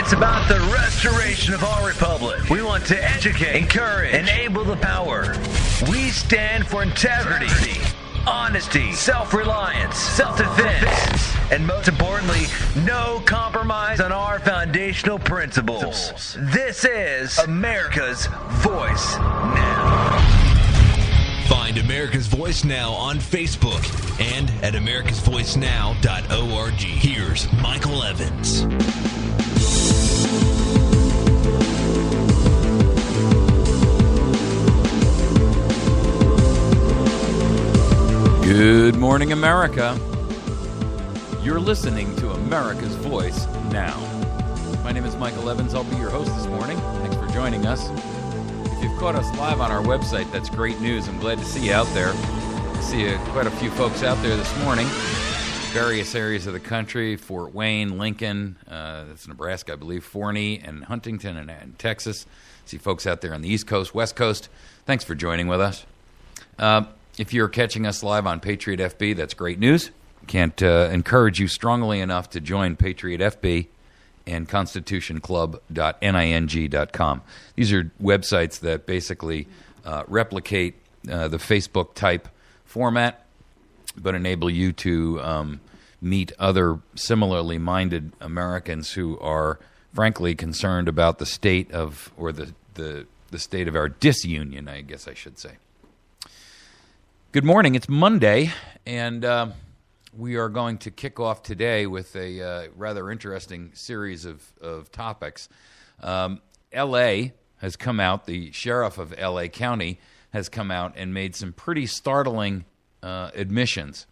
It's about the restoration of our republic. We want to educate, encourage, enable the power. We stand for integrity, honesty, self-reliance, self-defense, and most importantly, no compromise on our foundational principles. This is America's Voice Now. Find America's Voice Now on Facebook and at americasvoicenow.org. Here's Michael Evans. Good morning, America. You're listening to America's Voice Now. My name is Michael Evans. I'll be your host this morning. Thanks for joining us. If you've caught us live on our website, that's great news. I'm glad to see you out there. I see quite a few folks out there this morning. Various areas of the country, Fort Wayne, Lincoln, that's Nebraska, I believe, Forney, and Huntington, and Texas. I see folks out there on the East Coast, West Coast. Thanks for joining with us. If you're catching us live on Patriot FB, that's great news. Can't encourage you strongly enough to join Patriot FB and constitutionclub.ning.com. These are websites that basically replicate the Facebook-type format, but enable you to meet other similarly minded Americans who are, frankly, concerned about the state of, or the state of our disunion, I guess I should say. Good morning. It's Monday, and we are going to kick off today with a rather interesting series of topics. L.A. has come out, the sheriff of L.A. County has come out and made some pretty startling admissions,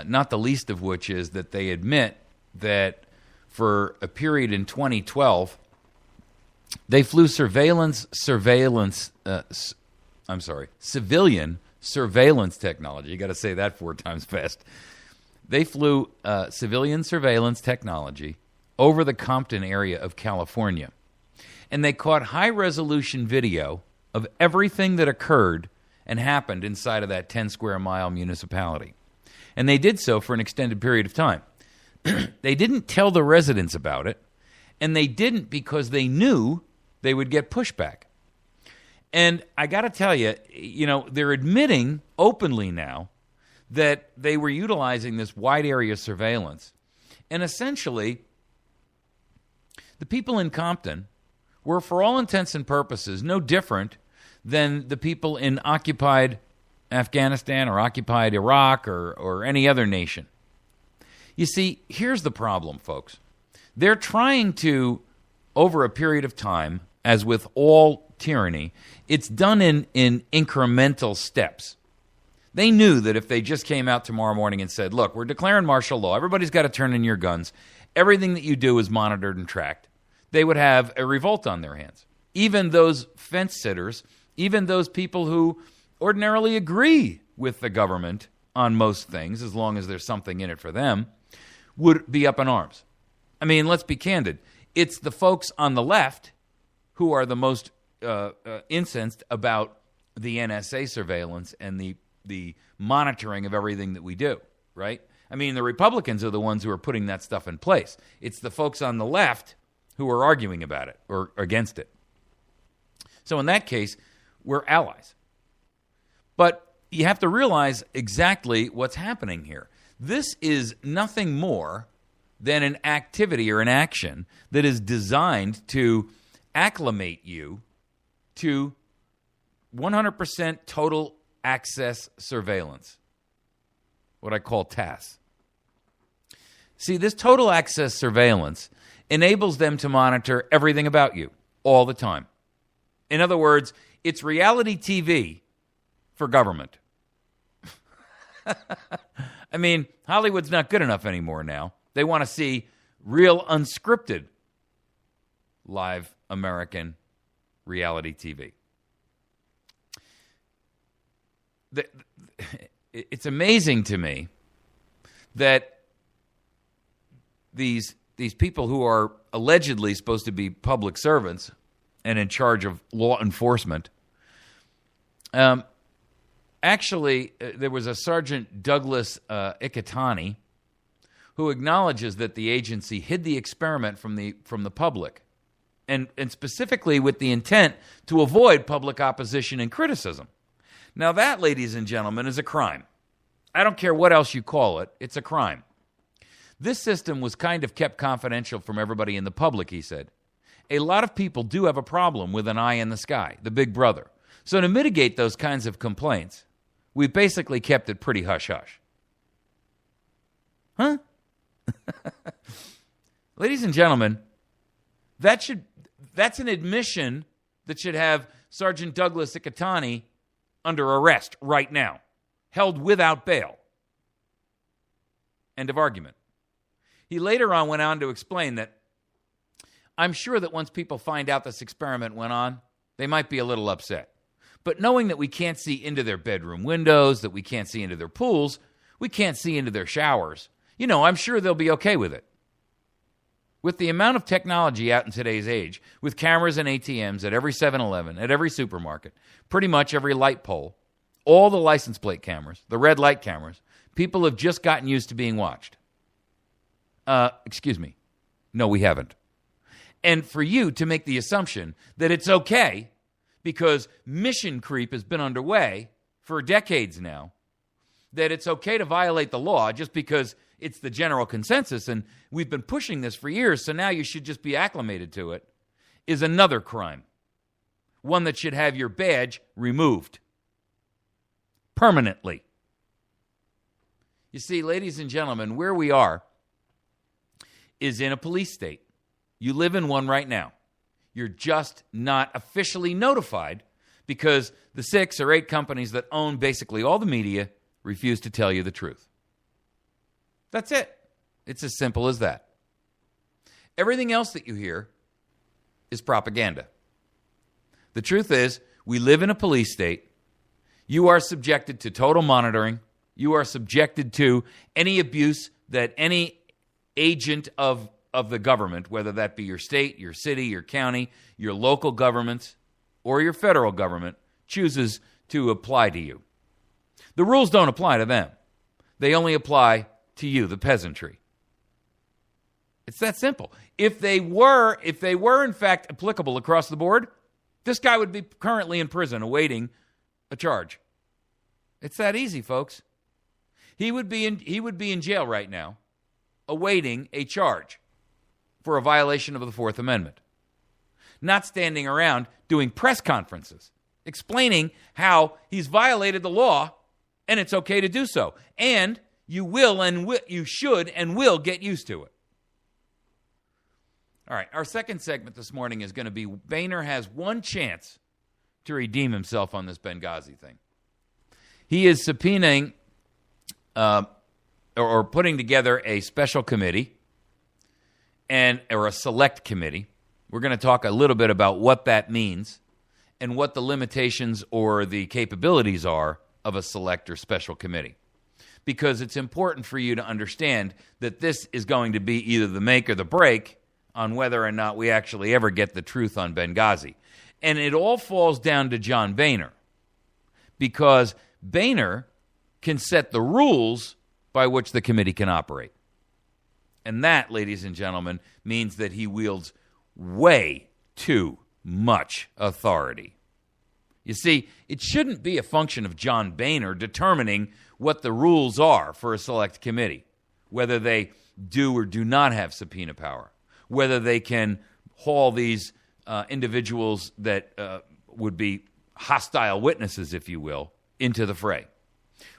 not the least of which is that they admit that for a period in 2012, they flew civilian surveillance technology. You got to say that 4 times fast. They flew civilian surveillance technology over the Compton area of California, and they caught high-resolution video of everything that occurred and happened inside of that 10-square-mile municipality. And they did so for an extended period of time. They didn't tell the residents about it, and they didn't because they knew they would get pushback. And I got to tell you, they're admitting openly now that they were utilizing this wide area surveillance. And essentially, the people in Compton were, for all intents and purposes, no different than the people in occupied Afghanistan or occupied Iraq or any other nation. You see, here's the problem, folks. They're trying to, over a period of time, as with all tyranny, it's done in incremental steps. They knew that if they just came out tomorrow morning and said, look, we're declaring martial law, everybody's got to turn in your guns, everything that you do is monitored and tracked, they would have a revolt on their hands. Even those fence sitters, even those people who ordinarily agree with the government on most things, as long as there's something in it for them, would be up in arms. I mean, let's be candid. It's the folks on the left who are the most incensed about the NSA surveillance and the monitoring of everything that we do, right? I mean, the Republicans are the ones who are putting that stuff in place. It's the folks on the left who are arguing about it or against it. So in that case, we're allies. But you have to realize exactly what's happening here. This is nothing more than an activity or an action that is designed to acclimate you to 100% total access surveillance, what I call TAS. See, this total access surveillance enables them to monitor everything about you all the time. In other words, it's reality TV for government. I mean, Hollywood's not good enough anymore now. They want to see real unscripted live American reality TV. It's amazing to me that these people who are allegedly supposed to be public servants and in charge of law enforcement, actually, there was a Sergeant Douglas Ikitani who acknowledges that the agency hid the experiment from the public, and specifically with the intent to avoid public opposition and criticism. Now that, ladies and gentlemen, is a crime. I don't care what else you call it, it's a crime. This system was kind of kept confidential from everybody in the public, he said. A lot of people do have a problem with an eye in the sky, the big brother. So to mitigate those kinds of complaints, we've basically kept it pretty hush-hush. Huh? Ladies and gentlemen, that's an admission that should have Sergeant Douglas Ikitani under arrest right now, held without bail. End of argument. He later on went on to explain that I'm sure that once people find out this experiment went on, they might be a little upset. But knowing that we can't see into their bedroom windows, that we can't see into their pools, we can't see into their showers, I'm sure they'll be okay with it. With the amount of technology out in today's age, with cameras and ATMs at every 7-Eleven, at every supermarket, pretty much every light pole, all the license plate cameras, the red light cameras, people have just gotten used to being watched. Excuse me. No, we haven't. And for you to make the assumption that it's okay because mission creep has been underway for decades now, that it's okay to violate the law just because it's the general consensus and we've been pushing this for years, so now you should just be acclimated to it, is another crime. One that should have your badge removed permanently. You see, ladies and gentlemen, where we are is in a police state. You live in one right now. You're just not officially notified because the 6 or 8 companies that own basically all the media refuse to tell you the truth. That's it. It's as simple as that. Everything else that you hear is propaganda. The truth is, we live in a police state. You are subjected to total monitoring. You are subjected to any abuse that any agent of the government, whether that be your state, your city, your county, your local government, or your federal government, chooses to apply to you. The rules don't apply to them. They only apply to you, the peasantry. It's that simple. If they were in fact applicable across the board, this guy would be currently in prison awaiting a charge. It's that easy, folks. He would be in jail right now awaiting a charge for a violation of the Fourth Amendment. Not standing around doing press conferences explaining how he's violated the law and it's okay to do so. And you should and will get used to it. All right, our second segment this morning is going to be Boehner has one chance to redeem himself on this Benghazi thing. He is subpoenaing or putting together a special committee or a select committee. We're going to talk a little bit about what that means and what the limitations or the capabilities are of a select or special committee. Because it's important for you to understand that this is going to be either the make or the break on whether or not we actually ever get the truth on Benghazi. And it all falls down to John Boehner, because Boehner can set the rules by which the committee can operate. And that, ladies and gentlemen, means that he wields way too much authority. You see, it shouldn't be a function of John Boehner determining what the rules are for a select committee, whether they do or do not have subpoena power, whether they can haul these individuals that would be hostile witnesses, if you will, into the fray,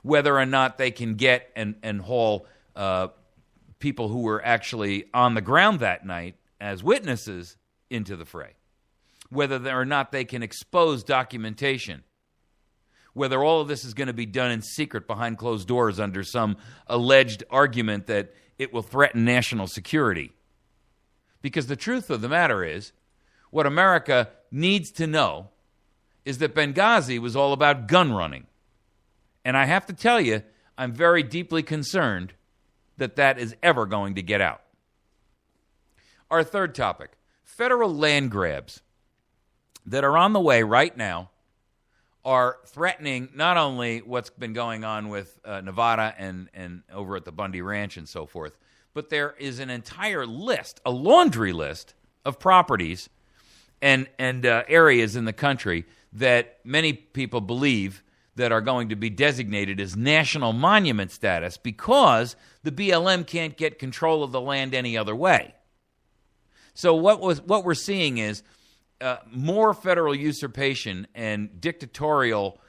whether or not they can get and haul people who were actually on the ground that night as witnesses into the fray, whether or not they can expose documentation, whether all of this is going to be done in secret behind closed doors under some alleged argument that it will threaten national security. Because the truth of the matter is, what America needs to know is that Benghazi was all about gun running. And I have to tell you, I'm very deeply concerned that that is ever going to get out. Our third topic, federal land grabs that are on the way right now are threatening not only what's been going on with Nevada and over at the Bundy Ranch and so forth, but there is an entire list, a laundry list of properties and areas in the country that many people believe that are going to be designated as national monument status because the BLM can't get control of the land any other way. So what we're seeing is more federal usurpation and dictatorial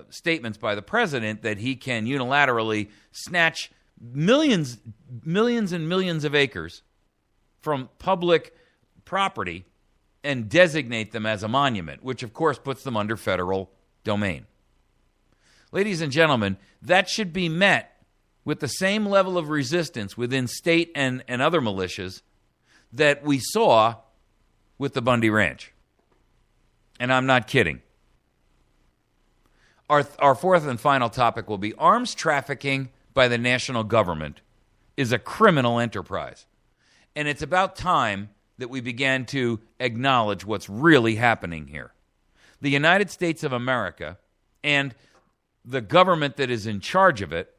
statements by the president that he can unilaterally snatch millions and millions of acres from public property and designate them as a monument, which of course puts them under federal domain. Ladies and gentlemen, that should be met with the same level of resistance within state and other militias that we saw with the Bundy Ranch. And I'm not kidding. Our fourth and final topic will be arms trafficking by the national government is a criminal enterprise. And it's about time that we began to acknowledge what's really happening here. The United States of America and the government that is in charge of it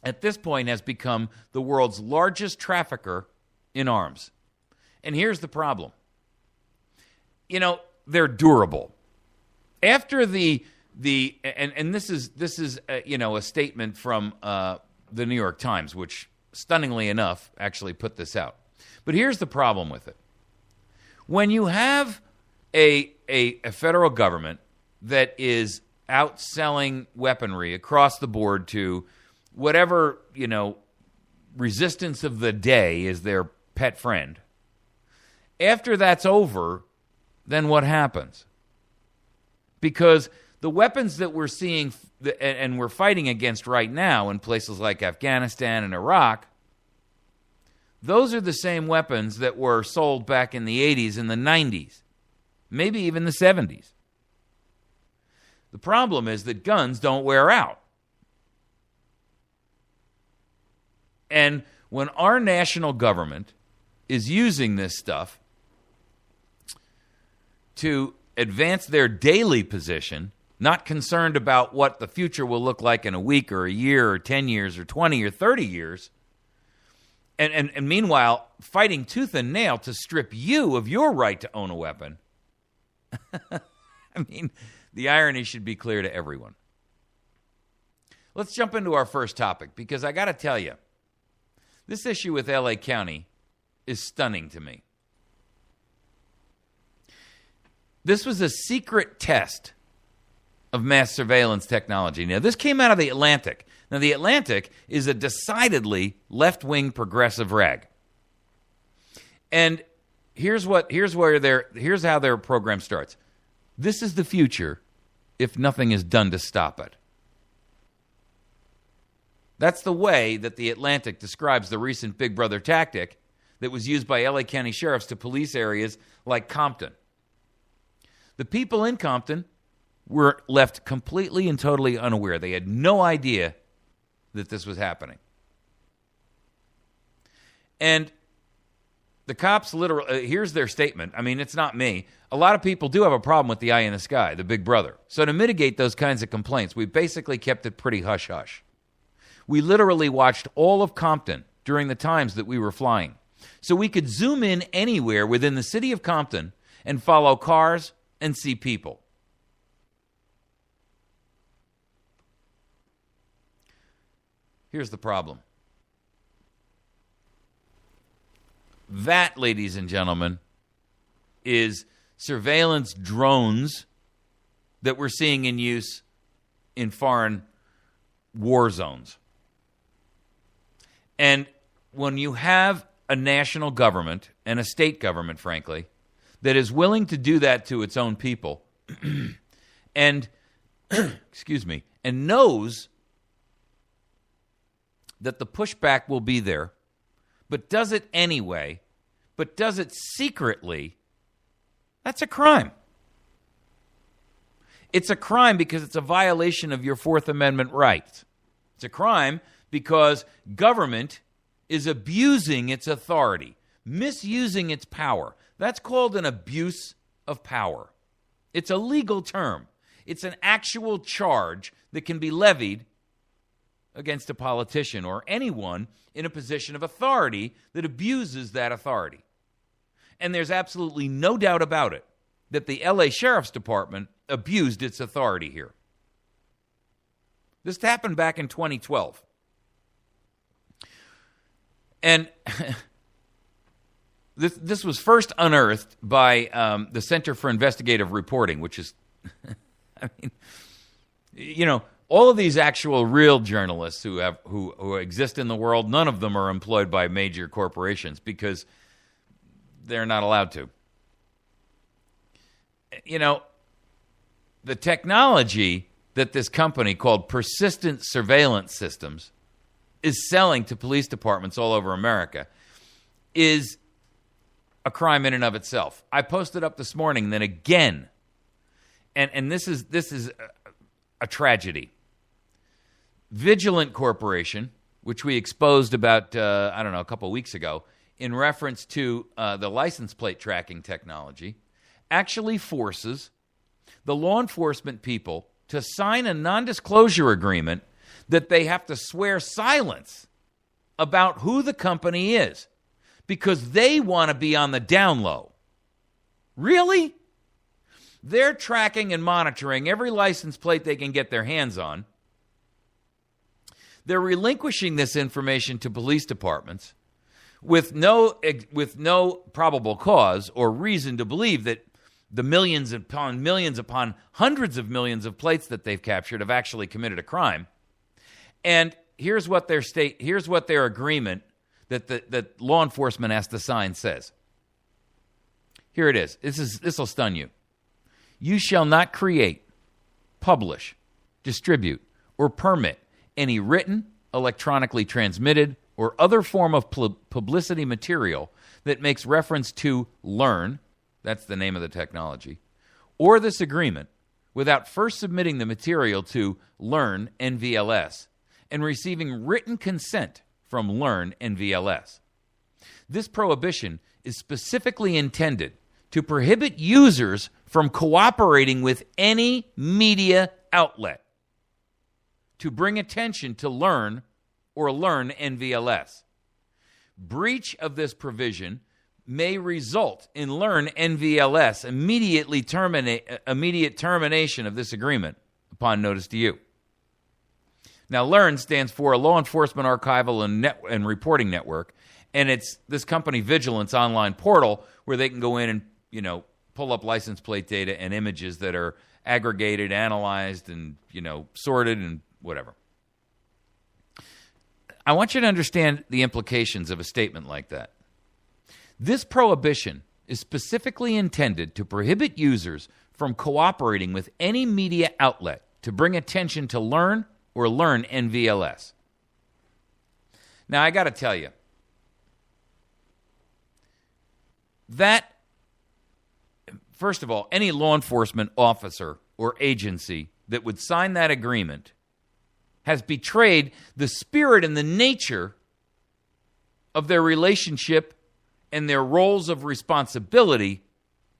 at this point has become the world's largest trafficker in arms. And here's the problem. You know, they're durable. After this is a statement from the New York Times, which stunningly enough actually put this out. But here's the problem with it. When you have a federal government that is outselling weaponry across the board to whatever, resistance of the day is their pet friend, after that's over, then what happens? Because the weapons that we're seeing and we're fighting against right now in places like Afghanistan and Iraq, those are the same weapons that were sold back in the 80s and the 90s, maybe even the 70s. The problem is that guns don't wear out. And when our national government is using this stuff to advance their daily position, not concerned about what the future will look like in a week or a year or 10 years or 20 or 30 years, and meanwhile fighting tooth and nail to strip you of your right to own a weapon. I mean, the irony should be clear to everyone. Let's jump into our first topic, because I got to tell you, this issue with LA County is stunning to me. This was a secret test of mass surveillance technology. Now, this came out of The Atlantic. Now, The Atlantic is a decidedly left-wing progressive rag. And here's how their program starts. This is the future if nothing is done to stop it. That's the way that The Atlantic describes the recent Big Brother tactic that was used by LA County sheriffs to police areas like Compton. The people in Compton were left completely and totally unaware. They had no idea that this was happening. And the cops literally, here's their statement. I mean, it's not me. A lot of people do have a problem with the eye in the sky, the Big Brother. So to mitigate those kinds of complaints, we basically kept it pretty hush-hush. We literally watched all of Compton during the times that we were flying. So we could zoom in anywhere within the city of Compton and follow cars and see people. Here's the problem. That, ladies and gentlemen, is surveillance drones that we're seeing in use in foreign war zones. And when you have a national government and a state government, frankly, that is willing to do that to its own people and and knows that the pushback will be there, but does it anyway, but does it secretly, that's a crime. It's a crime because it's a violation of your Fourth Amendment rights. It's a crime because government is abusing its authority, misusing its power. That's called an abuse of power. It's a legal term. It's an actual charge that can be levied against a politician or anyone in a position of authority that abuses that authority. And there's absolutely no doubt about it that the LA Sheriff's Department abused its authority here. This happened back in 2012. And this was first unearthed by the Center for Investigative Reporting, which is, I mean, you know, all of these actual real journalists who exist in the world, none of them are employed by major corporations because they're not allowed to. You know, the technology that this company called Persistent Surveillance Systems is selling to police departments all over America is a crime in and of itself. I posted up this morning, then again, and this is a tragedy. Vigilant Corporation, which we exposed about, a couple of weeks ago, in reference to the license plate tracking technology, actually forces the law enforcement people to sign a non-disclosure agreement that they have to swear silence about who the company is because they want to be on the down low. Really? They're tracking and monitoring every license plate they can get their hands on. They're relinquishing this information to police departments with no probable cause or reason to believe that the millions upon hundreds of millions of plates that they've captured have actually committed a crime. And here's what their agreement that law enforcement has to sign says. Here it is. This will stun you. You shall not create, publish, distribute, or permit any written, electronically transmitted, or other form of publicity material that makes reference to Learn, that's the name of the technology, or this agreement without first submitting the material to Learn NVLS and receiving written consent from Learn NVLS. This prohibition is specifically intended to prohibit users from cooperating with any media outlet to bring attention to Learn or Learn NVLS. Breach of this provision may result in Learn NVLS immediate termination of this agreement upon notice to you. Now, Learn stands for a law enforcement archival and reporting network, and it's this company Vigilant's online portal where they can go in and, pull up license plate data and images that are aggregated, analyzed, and, sorted and whatever. I want you to understand the implications of a statement like that. This prohibition is specifically intended to prohibit users from cooperating with any media outlet to bring attention to Learn or Learn NVLS. Now, I got to tell you, that, first of all, any law enforcement officer or agency that would sign that agreement has betrayed the spirit and the nature of their relationship and their roles of responsibility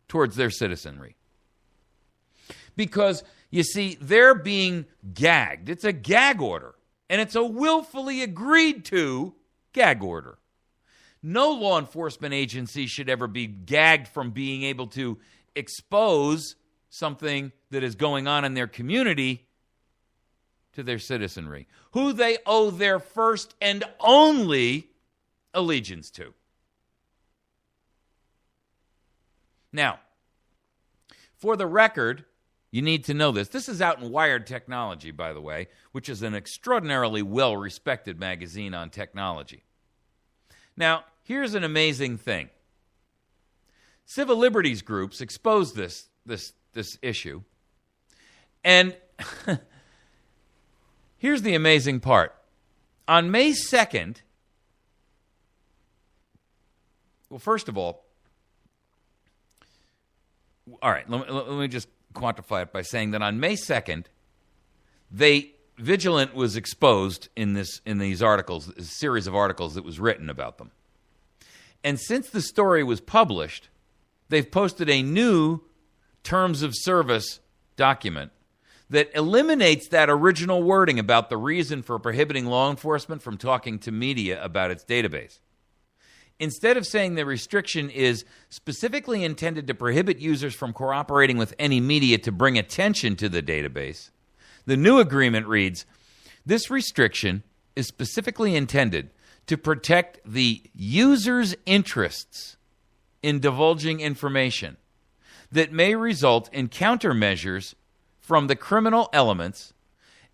towards their citizenry. Because, you see, they're being gagged. It's a gag order, and it's a willfully agreed to gag order. No law enforcement agency should ever be gagged from being able to expose something that is going on in their community to their citizenry, who they owe their first and only allegiance to. Now, for the record, you need to know this. This is out in Wired Technology, by the way, which is an extraordinarily well-respected magazine on technology. Now, here's an amazing thing. Civil liberties groups exposed this issue, and here's the amazing part. On May 2nd, well, first of all right, let me just quantify it by saying that on May 2nd, Vigilant was exposed in these articles, a series of articles that was written about them. And since the story was published, they've posted a new terms of service document that eliminates that original wording about the reason for prohibiting law enforcement from talking to media about its database. Instead of saying the restriction is specifically intended to prohibit users from cooperating with any media to bring attention to the database, the new agreement reads, this restriction is specifically intended to protect the user's interests in divulging information that may result in countermeasures from the criminal elements,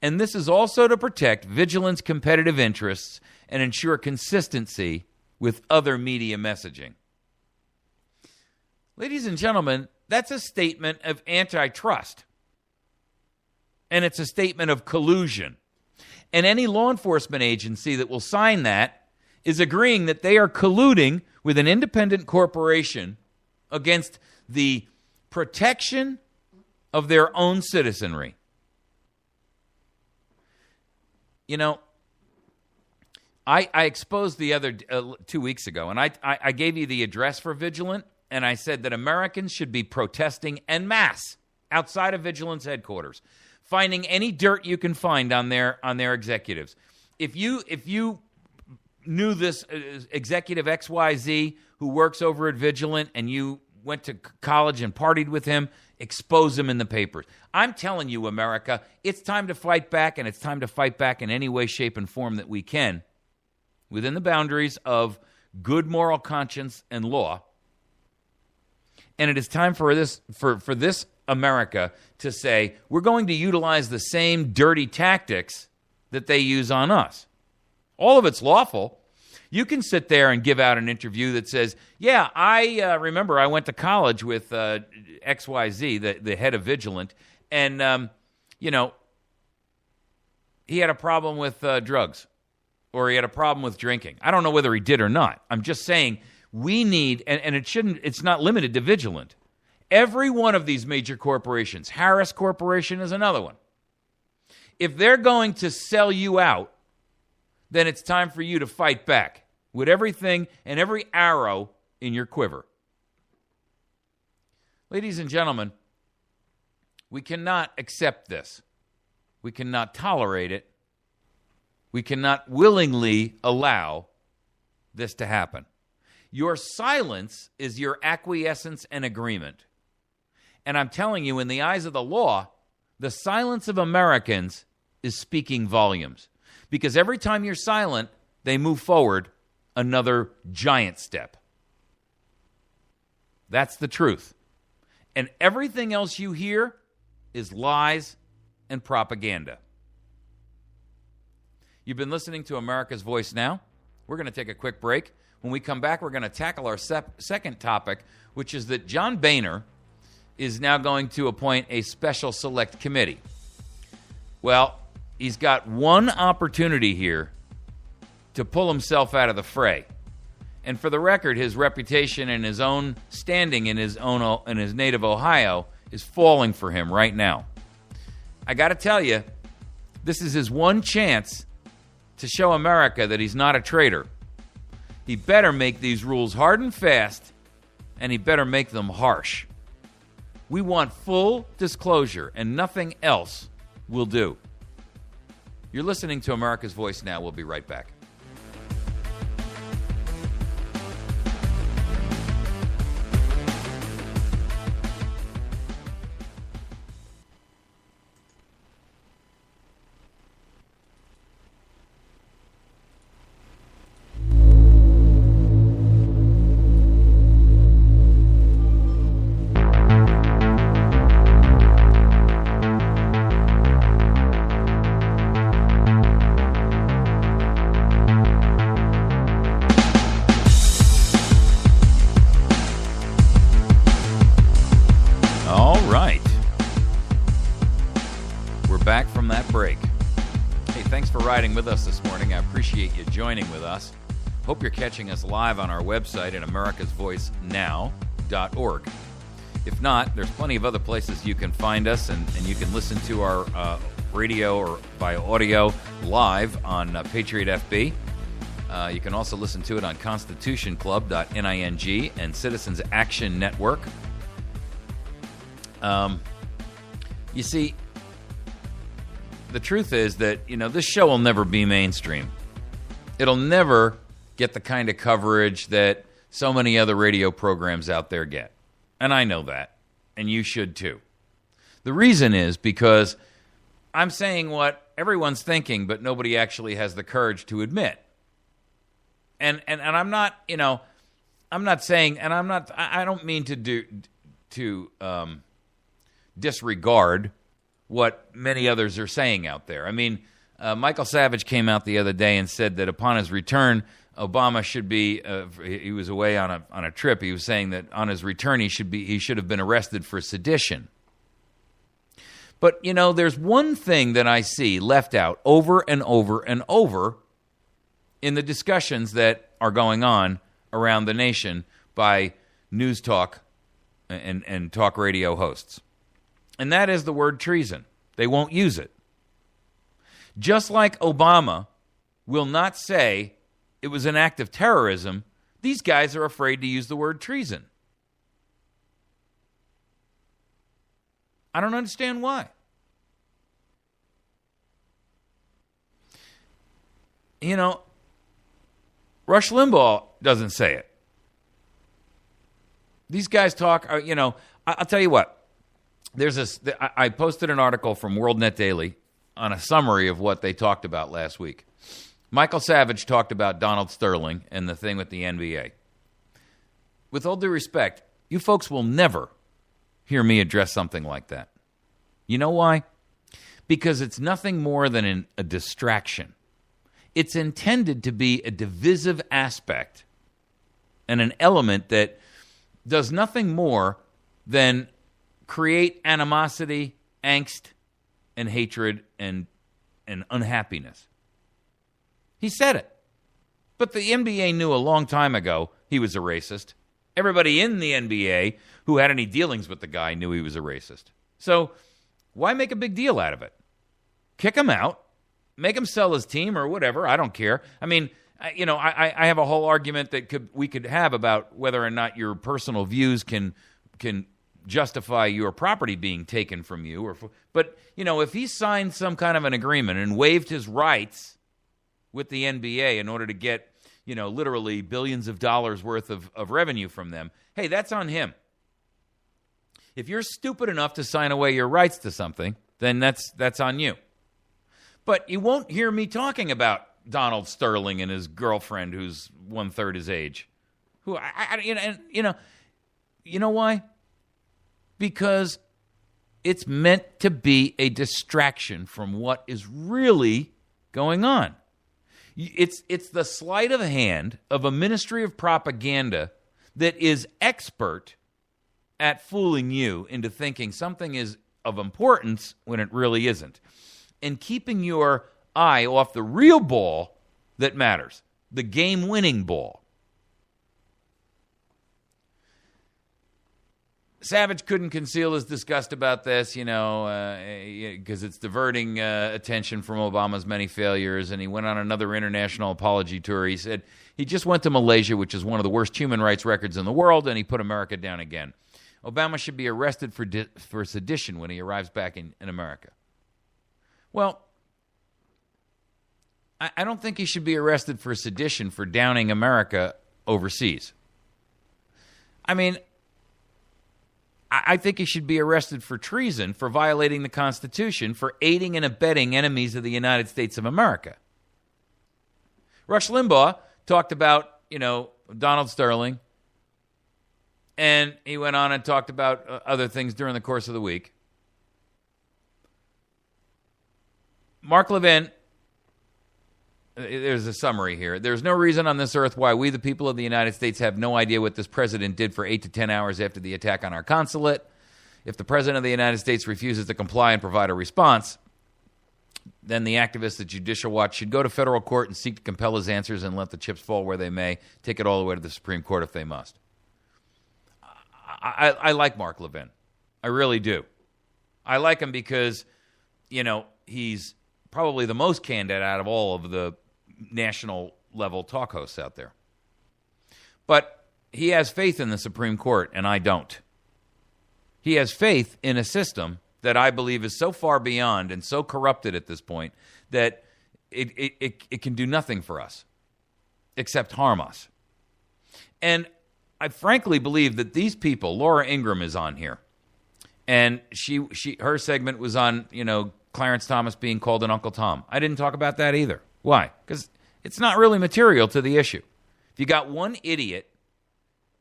and this is also to protect vigilance competitive interests and ensure consistency with other media messaging. Ladies and gentlemen, that's a statement of antitrust. And it's a statement of collusion. And any law enforcement agency that will sign that is agreeing that they are colluding with an independent corporation against the protection of their own citizenry. You know, I exposed the other 2 weeks ago, and I gave you the address for Vigilant, and I said that Americans should be protesting en masse outside of Vigilant's headquarters, finding any dirt you can find on their executives. If you knew this executive XYZ who works over at Vigilant and you went to college and partied with him, expose him in the papers. I'm telling you, America, it's time to fight back, and it's time to fight back in any way, shape, and form that we can, within the boundaries of good moral conscience and law. And it is time for this America to say, we're going to utilize the same dirty tactics that they use on us. All of it's lawful. You can sit there and give out an interview that says, yeah, I remember I went to college with XYZ, the head of Vigilant, and, he had a problem with drugs. Or he had a problem with drinking. I don't know whether he did or not. I'm just saying we need, and it's not limited to Vigilant. Every one of these major corporations, Harris Corporation is another one. If they're going to sell you out, then it's time for you to fight back with everything and every arrow in your quiver. Ladies and gentlemen, we cannot accept this. We cannot tolerate it. We cannot willingly allow this to happen. Your silence is your acquiescence and agreement. And I'm telling you, in the eyes of the law, the silence of Americans is speaking volumes. Because every time you're silent, they move forward another giant step. That's the truth. And everything else you hear is lies and propaganda. You've been listening to America's Voice Now. We're going to take a quick break. When we come back, we're going to tackle our second topic, which is that John Boehner is now going to appoint a special select committee. Well, he's got one opportunity here to pull himself out of the fray. And for the record, his reputation and his own standing in his native Ohio is falling for him right now. I got to tell you, this is his one chance to show America that he's not a traitor. He better make these rules hard and fast, and he better make them harsh. We want full disclosure, and nothing else will do. You're listening to America's Voice Now. We'll be right back. With us this morning. I appreciate you joining with us. Hope you're catching us live on our website at americasvoicenow.org. If not, there's plenty of other places you can find us, and you can listen to our radio or via audio live on Patriot FB. You can also listen to it on constitutionclub.ning and Citizens Action Network. You see, the truth is that, this show will never be mainstream. It'll never get the kind of coverage that so many other radio programs out there get. And I know that. And you should too. The reason is because I'm saying what everyone's thinking, but nobody actually has the courage to admit. And I'm not, I'm not saying, and I don't mean to disregard what many others are saying out there. I mean, Michael Savage came out the other day and said that upon his return, Obama should be. He was away on a trip. He was saying that on his return, he should have been arrested for sedition. But there's one thing that I see left out over and over and over in the discussions that are going on around the nation by news talk and talk radio hosts, and that is the word treason. They won't use it. Just like Obama will not say it was an act of terrorism, these guys are afraid to use the word treason. I don't understand why. Rush Limbaugh doesn't say it. These guys talk, I'll tell you what. I posted an article from WorldNet Daily on a summary of what they talked about last week. Michael Savage talked about Donald Sterling and the thing with the NBA. With all due respect, you folks will never hear me address something like that. You know why? Because it's nothing more than a distraction. It's intended to be a divisive aspect and an element that does nothing more than create animosity, angst, and hatred and unhappiness. He said it. But the NBA knew a long time ago he was a racist. Everybody in the NBA who had any dealings with the guy knew he was a racist. So why make a big deal out of it? Kick him out. Make him sell his team or whatever. I don't care. I mean, I have a whole argument that we could have about whether or not your personal views can justify your property being taken from you. But if he signed some kind of an agreement and waived his rights with the NBA in order to get, literally billions of dollars worth of revenue from them, hey, that's on him. If you're stupid enough to sign away your rights to something, then that's on you. But you won't hear me talking about Donald Sterling and his girlfriend, who's 1/3 his age. Who you know why? Because it's meant to be a distraction from what is really going on. It's the sleight of hand of a ministry of propaganda that is expert at fooling you into thinking something is of importance when it really isn't, and keeping your eye off the real ball that matters, the game-winning ball. Savage couldn't conceal his disgust about this, because it's diverting attention from Obama's many failures, and he went on another international apology tour. He said he just went to Malaysia, which is one of the worst human rights records in the world, and he put America down again. Obama should be arrested for sedition when he arrives back in America. Well, I don't think he should be arrested for sedition for downing America overseas. I mean, I think he should be arrested for treason, for violating the Constitution, for aiding and abetting enemies of the United States of America. Rush Limbaugh talked about, Donald Sterling, and he went on and talked about other things during the course of the week. Mark Levin, there's a summary here. There's no reason on this earth why we, the people of the United States, have no idea what this president did for 8 to 10 hours after the attack on our consulate. If the president of the United States refuses to comply and provide a response, then the activists at Judicial Watch should go to federal court and seek to compel his answers and let the chips fall where they may, take it all the way to the Supreme Court if they must. I like Mark Levin. I really do. I like him because, he's probably the most candid out of all of the national level talk hosts out there. But he has faith in the Supreme Court, and I don't. He has faith in a system that I believe is so far beyond and so corrupted at this point that it can do nothing for us except harm us. And I frankly believe that these people, Laura Ingraham is on here, and her segment was on, Clarence Thomas being called an Uncle Tom. I didn't talk about that either. Why? Because it's not really material to the issue. If you got one idiot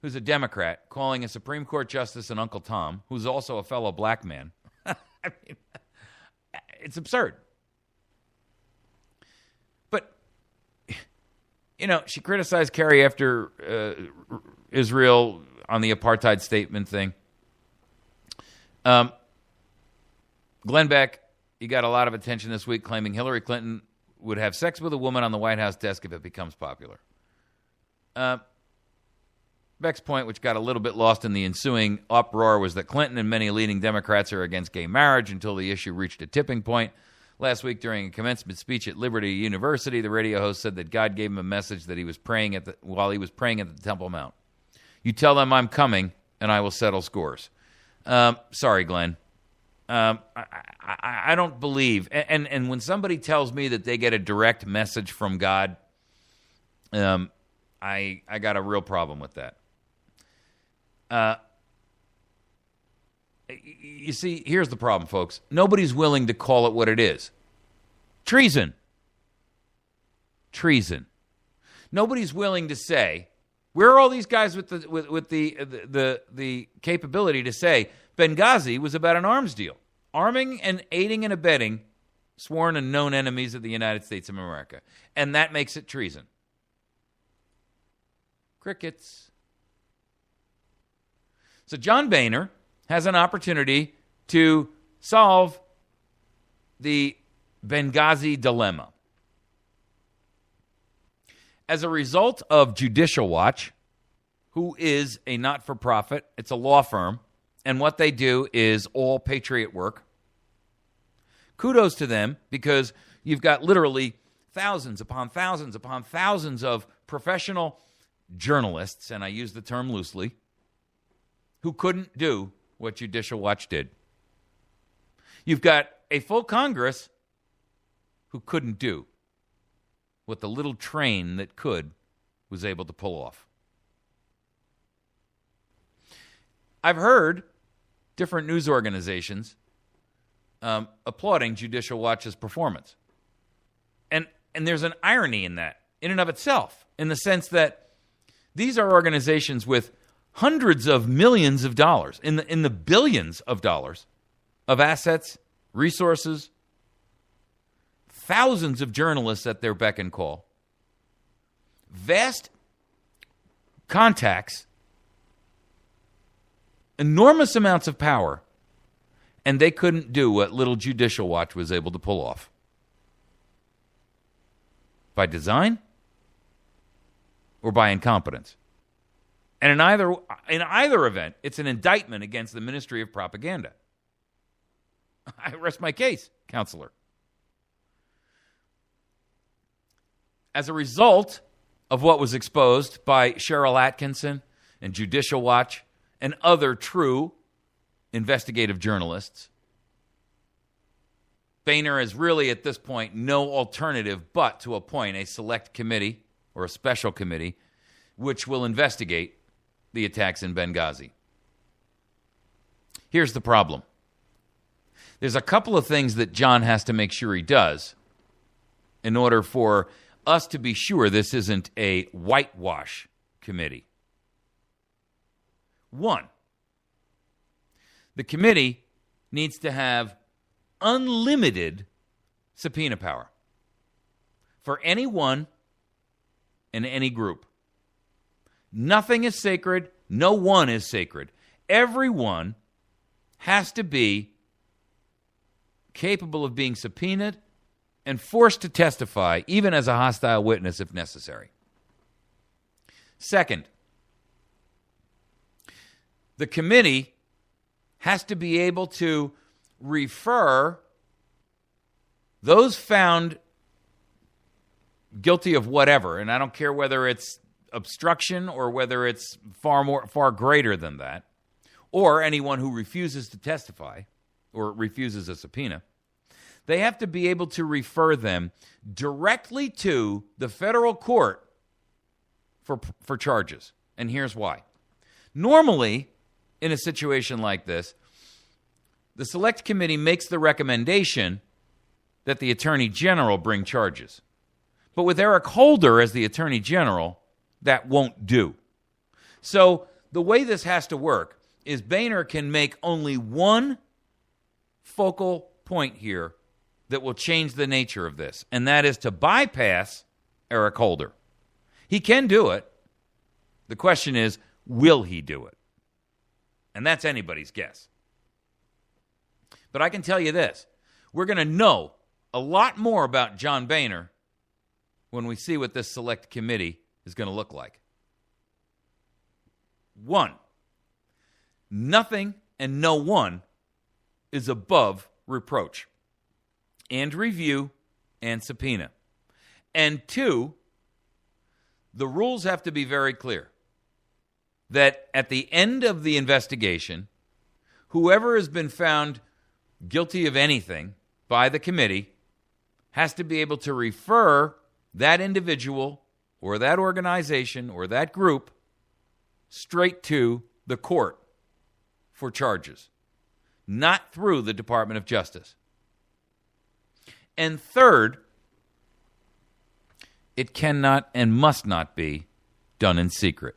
who's a Democrat calling a Supreme Court justice an Uncle Tom, who's also a fellow black man, I mean, it's absurd. But, she criticized Kerry after Israel on the apartheid statement thing. Glenn Beck, he got a lot of attention this week claiming Hillary Clinton would have sex with a woman on the White House desk if it becomes popular. Beck's point, which got a little bit lost in the ensuing uproar, was that Clinton and many leading Democrats are against gay marriage until the issue reached a tipping point. Last week, during a commencement speech at Liberty University, the radio host said that God gave him a message that he was praying while he was praying at the Temple Mount. You tell them I'm coming, and I will settle scores. Sorry, Glenn. I don't believe, and when somebody tells me that they get a direct message from God, I got a real problem with that. You see, here's the problem, folks. Nobody's willing to call it what it is. Treason. Treason. Nobody's willing to say, where are all these guys with the capability to say Benghazi was about an arms deal, arming and aiding and abetting sworn and known enemies of the United States of America, and that makes it treason? Crickets. So John Boehner has an opportunity to solve the Benghazi dilemma. As a result of Judicial Watch, who is a not-for-profit, it's a law firm, and what they do is all patriot work. Kudos to them, because you've got literally thousands upon thousands upon thousands of professional journalists, and I use the term loosely, who couldn't do what Judicial Watch did. You've got a full Congress who couldn't do what the little train that could was able to pull off. I've heard different news organizations applauding Judicial Watch's performance. And there's an irony in that, in and of itself, in the sense that these are organizations with hundreds of millions of dollars, in the billions of dollars of assets, resources, thousands of journalists at their beck and call, vast contacts, enormous amounts of power, and they couldn't do what little Judicial Watch was able to pull off. By design or by incompetence? And in either event, it's an indictment against the Ministry of Propaganda. I rest my case, counselor. As a result of what was exposed by Cheryl Atkinson and Judicial Watch and other true investigative journalists, Boehner is really at this point no alternative but to appoint a select committee or a special committee which will investigate the attacks in Benghazi. Here's the problem. There's a couple of things that John has to make sure he does in order for us to be sure this isn't a whitewash committee. One, the committee needs to have unlimited subpoena power for anyone and any group. Nothing is sacred. No one is sacred. Everyone has to be capable of being subpoenaed and forced to testify, even as a hostile witness if necessary. Second, the committee has to be able to refer those found guilty of whatever, and I don't care whether it's obstruction or whether it's far greater than that, or anyone who refuses to testify, or refuses a subpoena, they have to be able to refer them directly to the federal court for charges. And here's why. Normally, in a situation like this, the Select Committee makes the recommendation that the Attorney General bring charges. But with Eric Holder as the Attorney General, that won't do. So the way this has to work is Boehner can make only one focal point here that will change the nature of this, and that is to bypass Eric Holder. He can do it. The question is, will he do it? And that's anybody's guess. But I can tell you this. We're going to know a lot more about John Boehner when we see what this Select Committee is going to look like. 1, nothing and no one is above reproach and review and subpoena. And 2, the rules have to be very clear that at the end of the investigation, whoever has been found guilty of anything by the committee has to be able to refer that individual or that organization or that group straight to the court for charges, not through the Department of Justice. And 3rd, it cannot and must not be done in secret.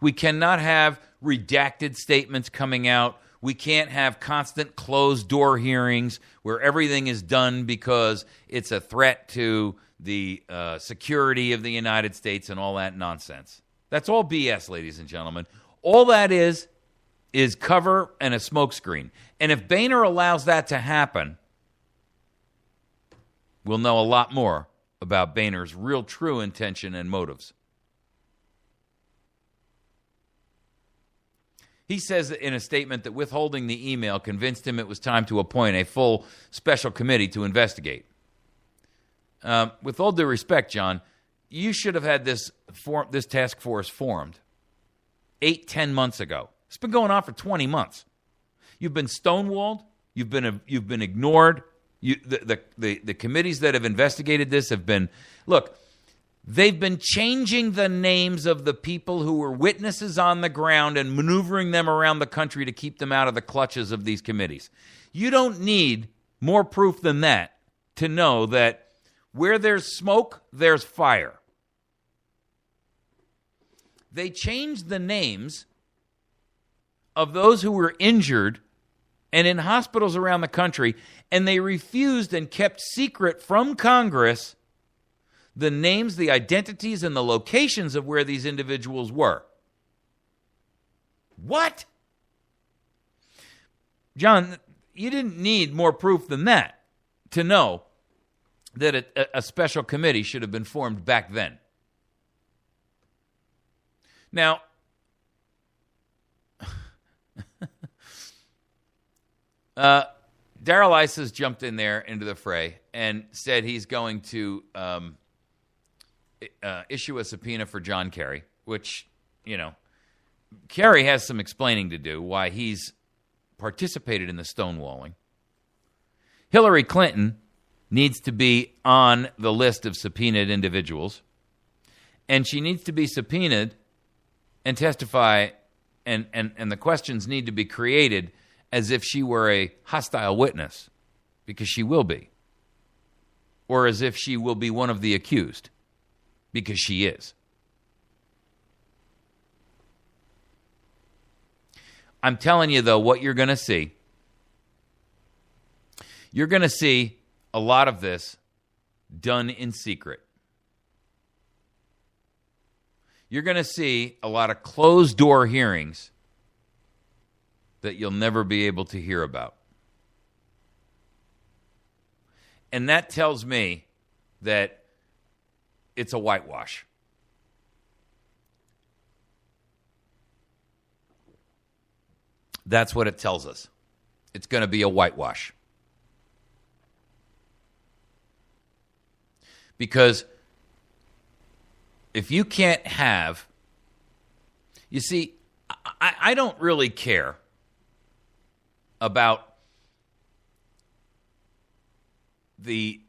We cannot have redacted statements coming out. We can't have constant closed-door hearings where everything is done because it's a threat to the security of the United States and all that nonsense. That's all BS, ladies and gentlemen. All that is cover and a smokescreen. And if Boehner allows that to happen, we'll know a lot more about Boehner's real true intention and motives. He says in a statement that withholding the email convinced him it was time to appoint a full special committee to investigate. With all due respect, John, you should have had this task force formed 8-10 months ago. It's been going on for 20 months. You've been stonewalled. You've been ignored. The committees that have investigated this have been, look, they've been changing the names of the people who were witnesses on the ground and maneuvering them around the country to keep them out of the clutches of these committees. You don't need more proof than that to know that where there's smoke, there's fire. They changed the names of those who were injured and in hospitals around the country, and they refused and kept secret from Congress the names, the identities, and the locations of where these individuals were. What? John, you didn't need more proof than that to know that a special committee should have been formed back then. Now, Darrell Issa has jumped in there into the fray and said he's going to issue a subpoena for John Kerry, which, Kerry has some explaining to do why he's participated in the stonewalling. Hillary Clinton needs to be on the list of subpoenaed individuals, and she needs to be subpoenaed and testify, and the questions need to be created as if she were a hostile witness, because she will be, or as if she will be one of the accused, because she is. I'm telling you, though, what you're going to see. You're going to see a lot of this done in secret. You're going to see a lot of closed-door hearings that you'll never be able to hear about. And that tells me that it's a whitewash. That's what it tells us. It's going to be a whitewash. Because if you can't have... You see, I don't really care about the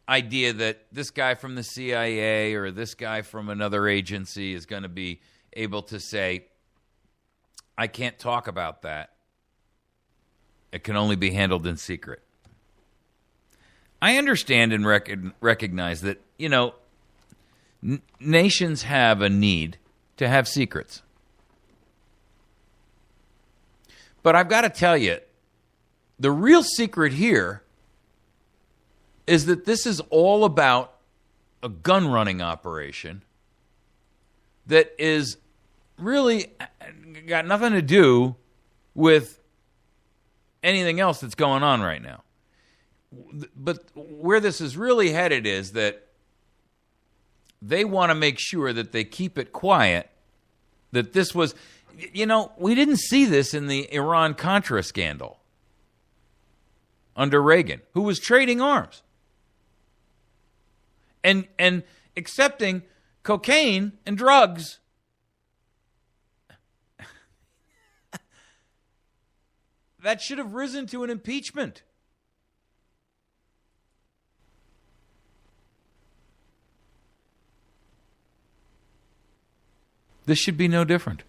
idea that this guy from the CIA or this guy from another agency is going to be able to say, I can't talk about that. It can only be handled in secret. I understand and recognize that, nations have a need to have secrets. But I've got to tell you, the real secret here is that this is all about a gun running operation that is really got nothing to do with anything else that's going on right now. But where this is really headed is that they want to make sure that they keep it quiet, that this was, we didn't see this in the Iran-Contra scandal under Reagan, who was trading arms and accepting cocaine and drugs. That should have risen to an impeachment. This should be no different.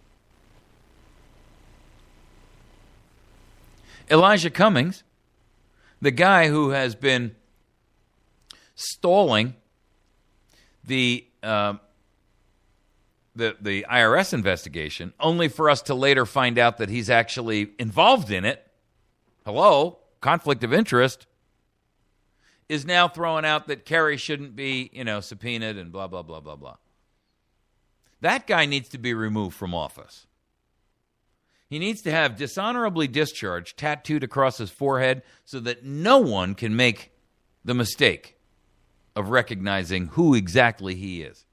Elijah Cummings, the guy who has been stalling the IRS investigation, only for us to later find out that he's actually involved in it. Hello, conflict of interest. Is now throwing out that Kerry shouldn't be, subpoenaed and blah, blah, blah, blah, blah. That guy needs to be removed from office. He needs to have dishonorably discharged tattooed across his forehead so that no one can make the mistake of recognizing who exactly he is.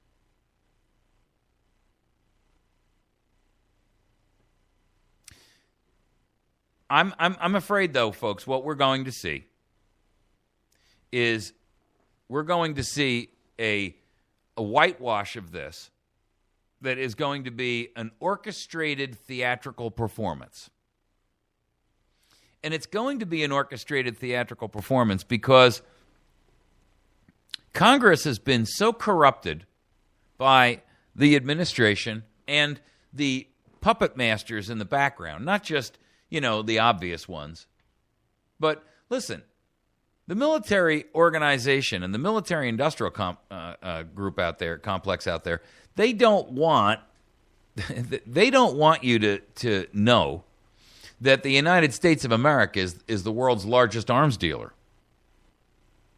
I'm afraid, though, folks, what we're going to see is we're going to see a whitewash of this that is going to be an orchestrated theatrical performance. And it's going to be an orchestrated theatrical performance because Congress has been so corrupted by the administration and the puppet masters in the background, not just, the obvious ones. But listen, the military organization and the military industrial group out there, complex out there, they don't want you to know that the United States of America is the world's largest arms dealer,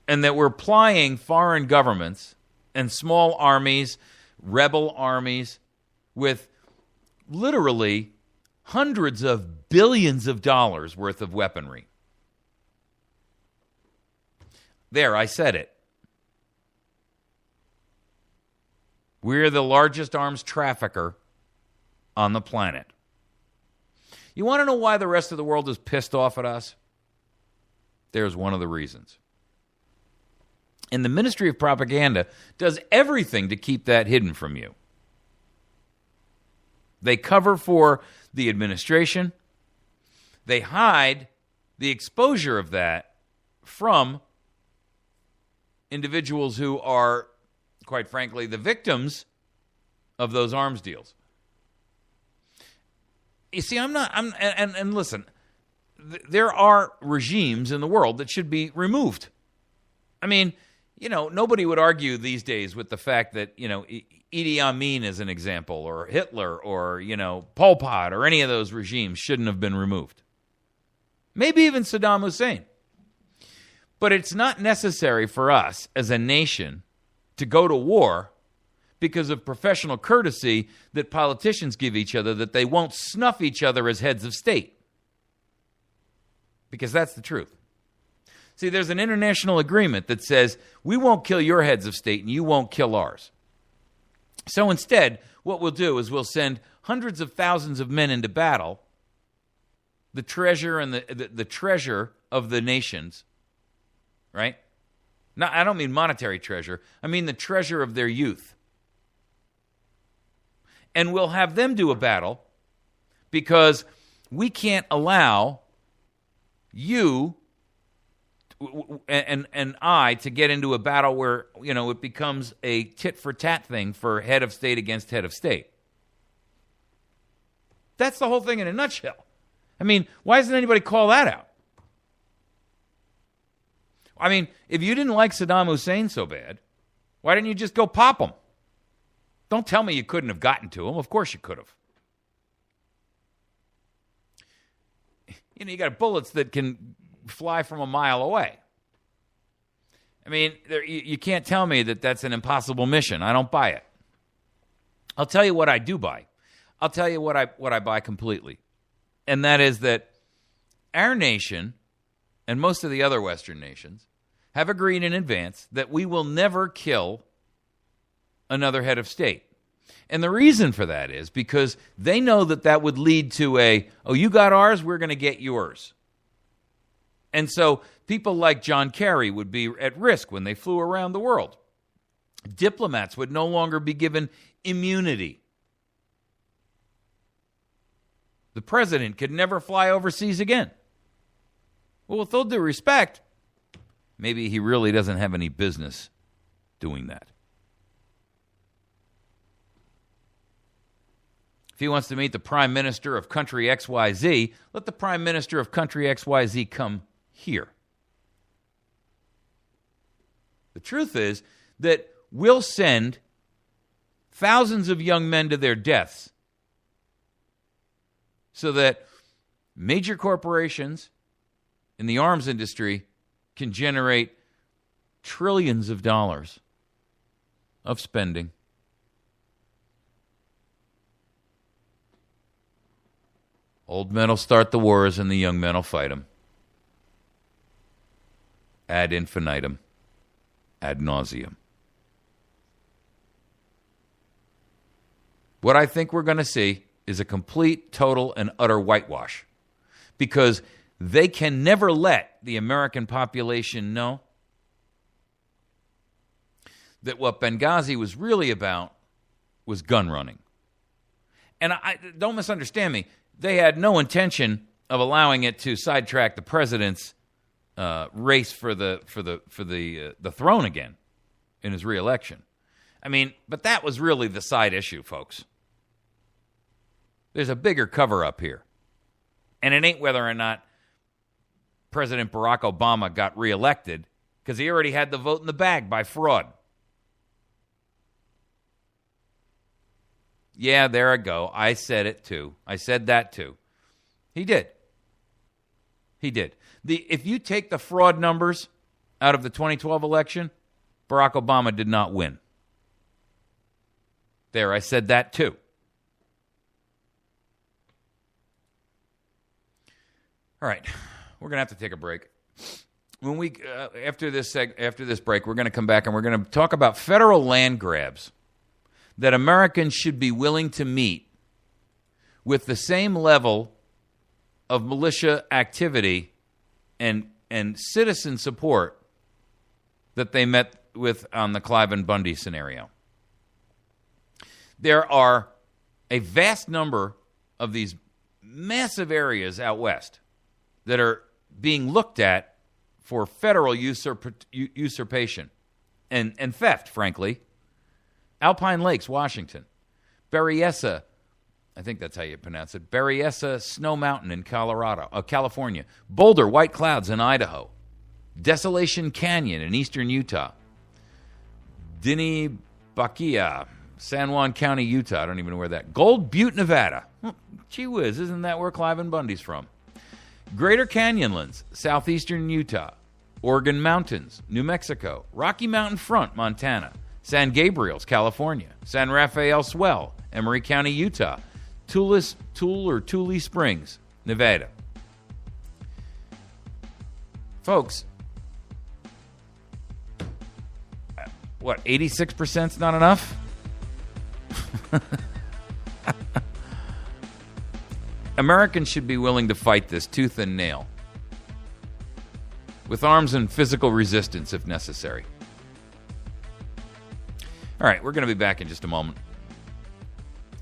and that we're plying foreign governments and small armies, rebel armies, with literally hundreds of billions of dollars worth of weaponry. There, I said it. We're the largest arms trafficker on the planet. You want to know why the rest of the world is pissed off at us? There's one of the reasons. And the Ministry of Propaganda does everything to keep that hidden from you. They cover for the administration. They hide the exposure of that from individuals who are, quite frankly, the victims of those arms deals. You see, and listen, there are regimes in the world that should be removed. I mean, nobody would argue these days with the fact that, Idi Amin as an example, or Hitler, or, Pol Pot, or any of those regimes shouldn't have been removed. Maybe even Saddam Hussein. But it's not necessary for us as a nation to go to war because of professional courtesy that politicians give each other, that they won't snuff each other as heads of state. Because that's the truth. See, there's an international agreement that says we won't kill your heads of state and you won't kill ours. So instead, what we'll do is we'll send hundreds of thousands of men into battle, the treasure and the treasure of the nations, right? Now, I don't mean monetary treasure. I mean the treasure of their youth. And we'll have them do a battle because we can't allow you and I to get into a battle where, it becomes a tit-for-tat thing for head of state against head of state. That's the whole thing in a nutshell. I mean, why doesn't anybody call that out? I mean, if you didn't like Saddam Hussein so bad, why didn't you just go pop him? Don't tell me you couldn't have gotten to him. Of course you could have. You got bullets that can fly from a mile away. I mean, you can't tell me that that's an impossible mission. I don't buy it. I'll tell you what I do buy. I'll tell you what I buy completely. And that is that our nation and most of the other Western nations have agreed in advance that we will never kill another head of state. And the reason for that is because they know that would lead to you got ours, we're going to get yours. And so people like John Kerry would be at risk when they flew around the world. Diplomats would no longer be given immunity. The president could never fly overseas again. Well, with all due respect, maybe he really doesn't have any business doing that. If he wants to meet the prime minister of country XYZ, let the prime minister of country XYZ come here. The truth is that we'll send thousands of young men to their deaths so that major corporations in the arms industry can generate trillions of dollars of spending. Old men will start the wars and the young men will fight them. Ad infinitum, ad nauseum. What I think we're going to see is a complete, total, and utter whitewash. Because they can never let the American population know that what Benghazi was really about was gun running. And don't misunderstand me. They had no intention of allowing it to sidetrack the president's race for the throne again in his reelection. I mean, but that was really the side issue, folks. There's a bigger cover-up here. And it ain't whether or not President Barack Obama got reelected, because he already had the vote in the bag by fraud. Yeah, there I go. I said it too. I said that too. He did. He did. If you take the fraud numbers out of the 2012 election, Barack Obama did not win. There, I said that too. All right, we're going to have to take a break. When we after this break, we're going to come back and we're going to talk about federal land grabs that Americans should be willing to meet with the same level of militia activity and citizen support that they met with on the Clive and Bundy scenario. There are a vast number of these massive areas out west that are being looked at for federal usurpation and theft, frankly. Alpine Lakes, Washington. Berryessa, I think that's how you pronounce it. Berryessa Snow Mountain in California. Boulder, White Clouds in Idaho. Desolation Canyon in eastern Utah. Dinibakia, San Juan County, Utah. I don't even know where that. Gold Butte, Nevada. Gee whiz, isn't that where Clive and Bundy's from? Greater Canyonlands, southeastern Utah. Oregon Mountains, New Mexico. Rocky Mountain Front, Montana. San Gabriel's, California. San Rafael Swell, Emery County, Utah. Tule Springs, Nevada. Folks, what, 86%'s not enough? Americans should be willing to fight this tooth and nail with arms and physical resistance if necessary. All right, we're going to be back in just a moment.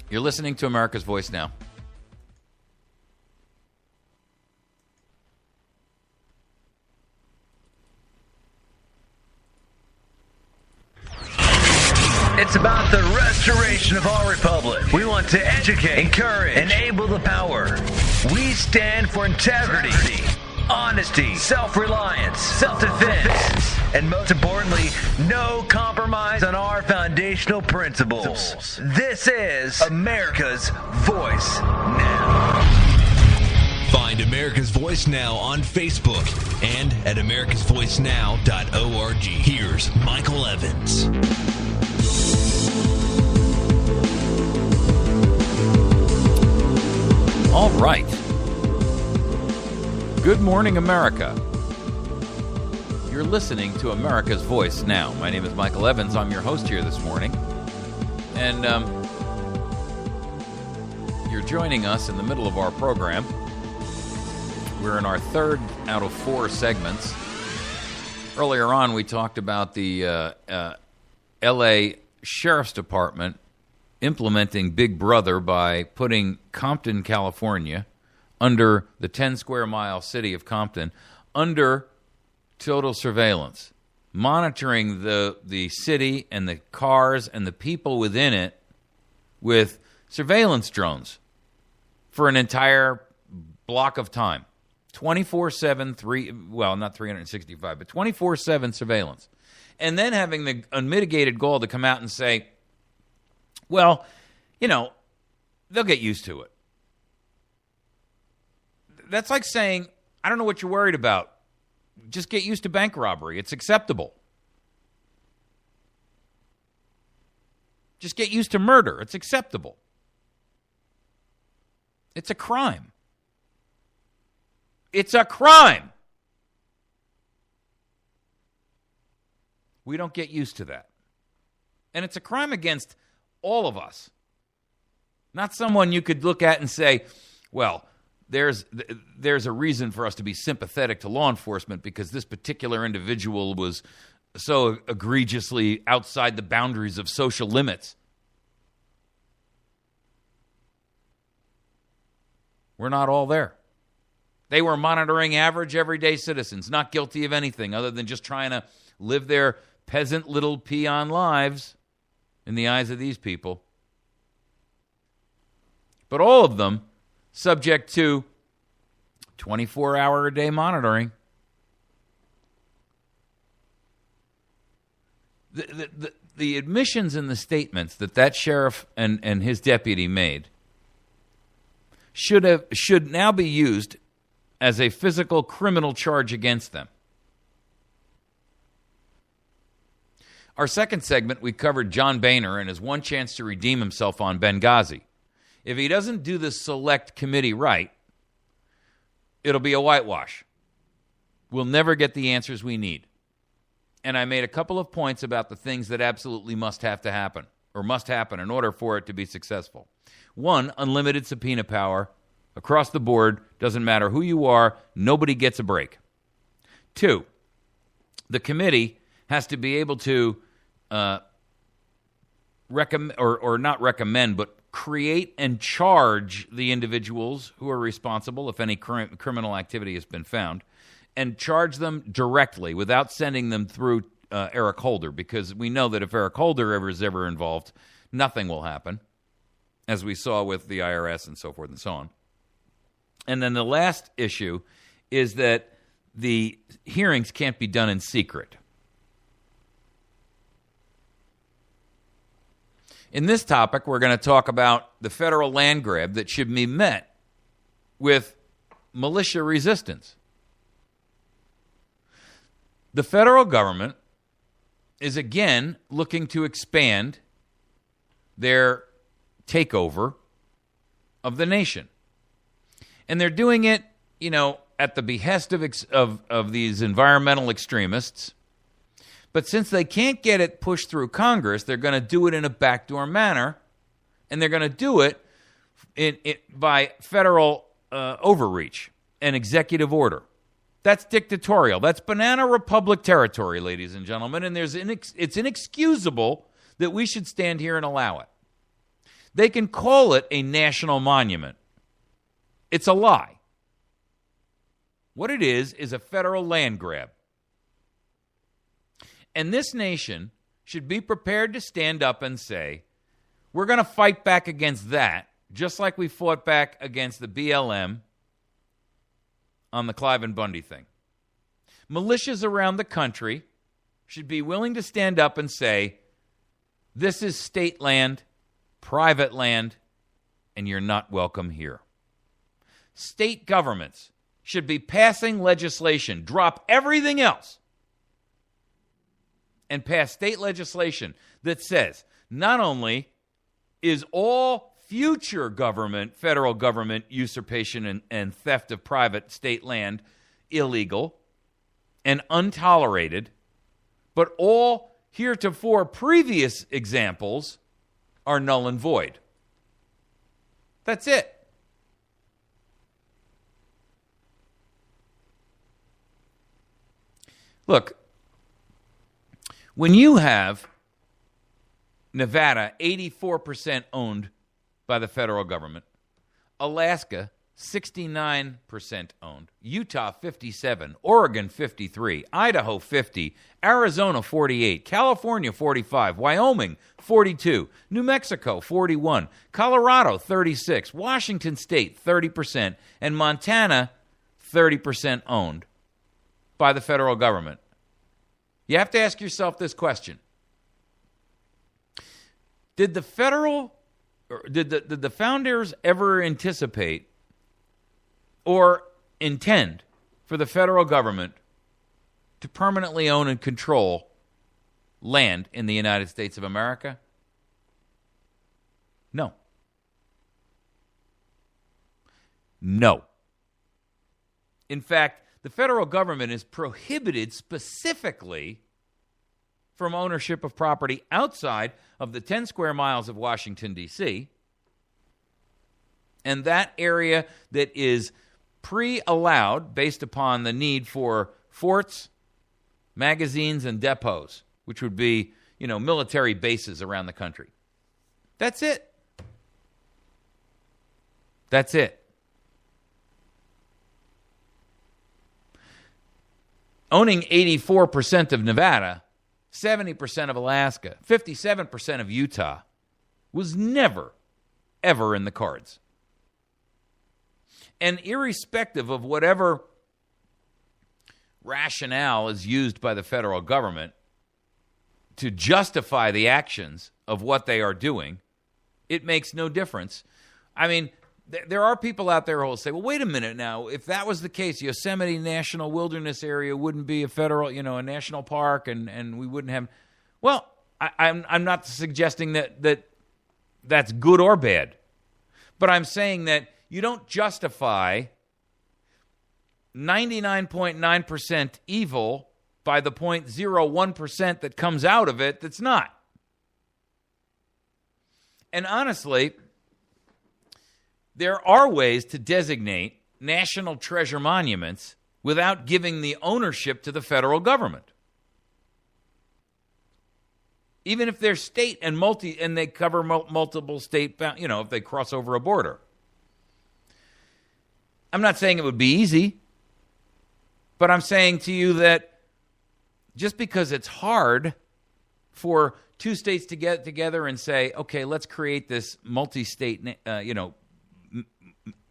You're listening to America's Voice Now. It's about the restoration of our republic. We want to educate, encourage, enable the power. We stand for integrity, honesty, self-reliance, self-defense, and most importantly, no compromise on our foundational principles. This is America's Voice Now. Find America's Voice Now on Facebook and at americasvoicenow.org. Here's Michael Evans. All right. Good morning, America. You're listening to America's Voice Now. My name is Michael Evans. I'm your host here this morning. And you're joining us in the middle of our program. We're in our third out of four segments. Earlier on, we talked about the L.A. Sheriff's Department implementing Big Brother by putting Compton, California, under the 10-square-mile city of Compton, under total surveillance, monitoring the city and the cars and the people within it with surveillance drones for an entire block of time. 24/7, not 365, but 24/7 surveillance. And then having the unmitigated goal to come out and say, well, they'll get used to it. That's like saying, I don't know what you're worried about. Just get used to bank robbery. It's acceptable. Just get used to murder. It's acceptable. It's a crime. It's a crime. We don't get used to that. And it's a crime against all of us. Not someone you could look at and say, well, there's a reason for us to be sympathetic to law enforcement because this particular individual was so egregiously outside the boundaries of social limits. We're not all there. They were monitoring average, everyday citizens, not guilty of anything other than just trying to live their peasant little peon lives in the eyes of these people. But all of them subject to 24-hour-a-day monitoring. The admissions and the statements that sheriff and his deputy made should now be used as a physical criminal charge against them. Our second segment, we covered John Boehner and his one chance to redeem himself on Benghazi. If he doesn't do the select committee right, it'll be a whitewash. We'll never get the answers we need. And I made a couple of points about the things that absolutely must happen in order for it to be successful. One, unlimited subpoena power across the board. Doesn't matter who you are, nobody gets a break. Two, the committee has to be able to recommend, or not recommend, but create and charge the individuals who are responsible if any criminal activity has been found, and charge them directly without sending them through Eric Holder, because we know that if Eric Holder is ever involved, nothing will happen, as we saw with the IRS and so forth and so on. And then the last issue is that the hearings can't be done in secret. In this topic, we're going to talk about the federal land grab that should be met with militia resistance. The federal government is again looking to expand their takeover of the nation. And they're doing it, at the behest of these environmental extremists. But since they can't get it pushed through Congress, they're going to do it in a backdoor manner, and they're going to do it by federal overreach and executive order. That's dictatorial. That's banana republic territory, ladies and gentlemen, and it's inexcusable that we should stand here and allow it. They can call it a national monument. It's a lie. What it is a federal land grab. And this nation should be prepared to stand up and say, we're going to fight back against that, just like we fought back against the BLM on the Clive and Bundy thing. Militias around the country should be willing to stand up and say, this is state land, private land, and you're not welcome here. State governments should be passing legislation, drop everything else, and pass state legislation that says not only is all future government, federal government usurpation and theft of private state land illegal and untolerated, but all heretofore previous examples are null and void. That's it. Look, when you have Nevada 84% owned by the federal government, Alaska 69% owned, Utah 57, Oregon 53, Idaho 50, Arizona 48, California 45, Wyoming 42, New Mexico 41, Colorado 36, Washington State 30%, and Montana 30% owned by the federal government. You have to ask yourself this question. Did the founders ever anticipate or intend for the federal government to permanently own and control land in the United States of America? No. No. In fact, the federal government is prohibited specifically from ownership of property outside of the 10 square miles of Washington, D.C., and that area that is pre-allowed based upon the need for forts, magazines, and depots, which would be, military bases around the country. That's it. That's it. Owning 84% of Nevada, 70% of Alaska, 57% of Utah was never, ever in the cards. And irrespective of whatever rationale is used by the federal government to justify the actions of what they are doing, it makes no difference. I mean, there are people out there who will say, well, wait a minute now. If that was the case, Yosemite National Wilderness Area wouldn't be a federal, a national park, and we wouldn't have. Well, I'm not suggesting that's good or bad. But I'm saying that you don't justify 99.9% evil by the 0.01% that comes out of it that's not. And honestly, there are ways to designate national treasure monuments without giving the ownership to the federal government. Even if they're state and they cover multiple state, if they cross over a border. I'm not saying it would be easy, but I'm saying to you that just because it's hard for two states to get together and say, okay, let's create this multi-state,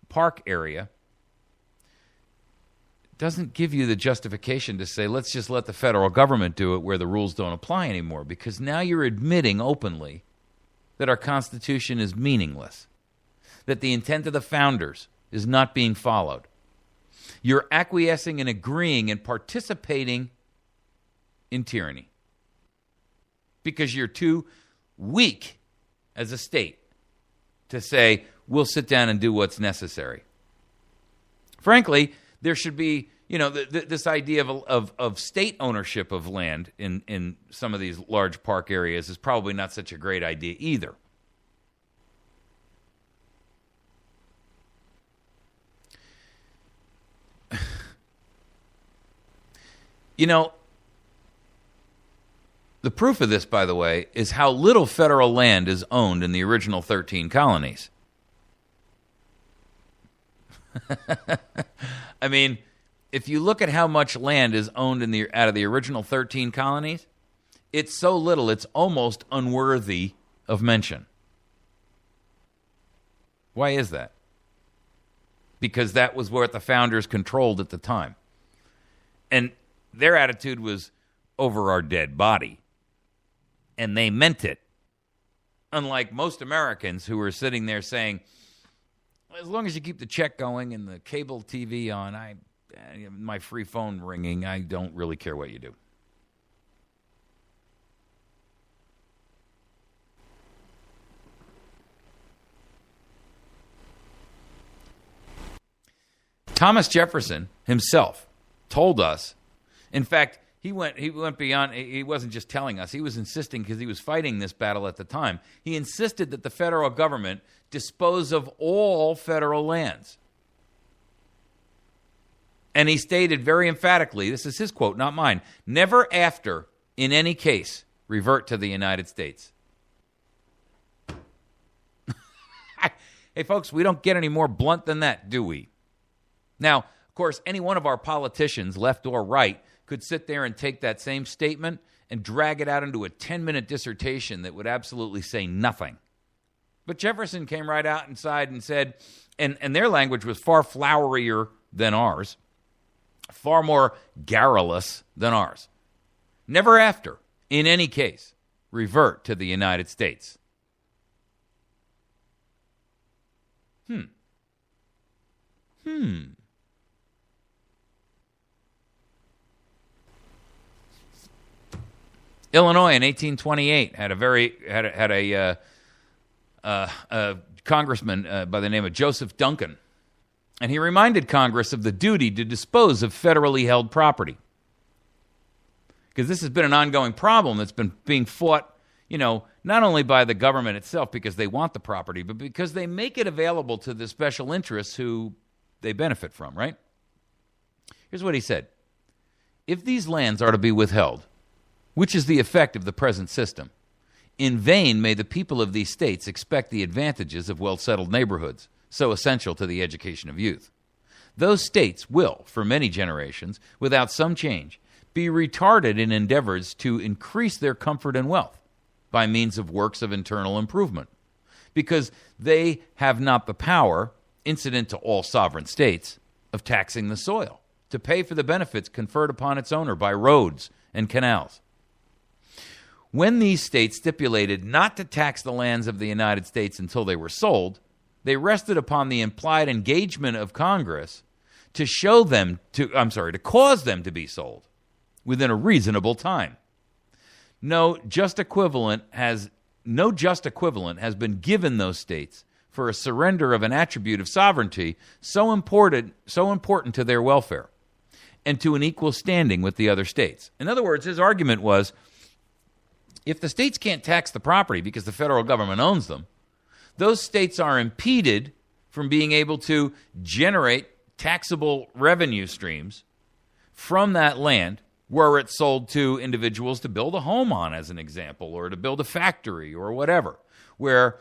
park area, doesn't give you the justification to say, let's just let the federal government do it where the rules don't apply anymore, because now you're admitting openly that our Constitution is meaningless, that the intent of the founders is not being followed. You're acquiescing and agreeing and participating in tyranny because you're too weak as a state to say, we'll sit down and do what's necessary. Frankly, there should be, this idea of state ownership of land in some of these large park areas is probably not such a great idea either. The proof of this, by the way, is how little federal land is owned in the original 13 colonies. I mean, if you look at how much land is owned out of the original 13 colonies, It's so little, it's almost unworthy of mention. Why is that? Because that was what the founders controlled at the time. And their attitude was over our dead body. And they meant it. Unlike most Americans who were sitting there saying, as long as you keep the check going and the cable TV on, my free phone ringing, I don't really care what you do. Thomas Jefferson himself told us, in fact, he went beyond, he wasn't just telling us, he was insisting, because he was fighting this battle at the time, he insisted that the federal government dispose of all federal lands. And he stated very emphatically, this is his quote, not mine, never after, in any case, revert to the United States. Hey, folks, we don't get any more blunt than that, do we? Now, of course, any one of our politicians, left or right, could sit there and take that same statement and drag it out into a 10-minute dissertation that would absolutely say nothing. But Jefferson came right out inside and said, and their language was far flowerier than ours, far more garrulous than ours. Never after, in any case, revert to the United States. Illinois in 1828 had a congressman by the name of Joseph Duncan, and he reminded Congress of the duty to dispose of federally held property, because this has been an ongoing problem that's been being fought, not only by the government itself because they want the property, but because they make it available to the special interests who they benefit from, right? Here's what he said. If these lands are to be withheld, which is the effect of the present system, in vain may the people of these states expect the advantages of well-settled neighborhoods, so essential to the education of youth. Those states will, for many generations, without some change, be retarded in endeavors to increase their comfort and wealth by means of works of internal improvement, because they have not the power, incident to all sovereign states, of taxing the soil, to pay for the benefits conferred upon its owner by roads and canals. When these states stipulated not to tax the lands of the United States until they were sold, they rested upon the implied engagement of Congress to cause them to be sold within a reasonable time. No just equivalent has been given those states for a surrender of an attribute of sovereignty so important to their welfare and to an equal standing with the other states. In other words, his argument was, if the states can't tax the property because the federal government owns them, those states are impeded from being able to generate taxable revenue streams from that land were it sold to individuals to build a home on, as an example, or to build a factory or whatever, where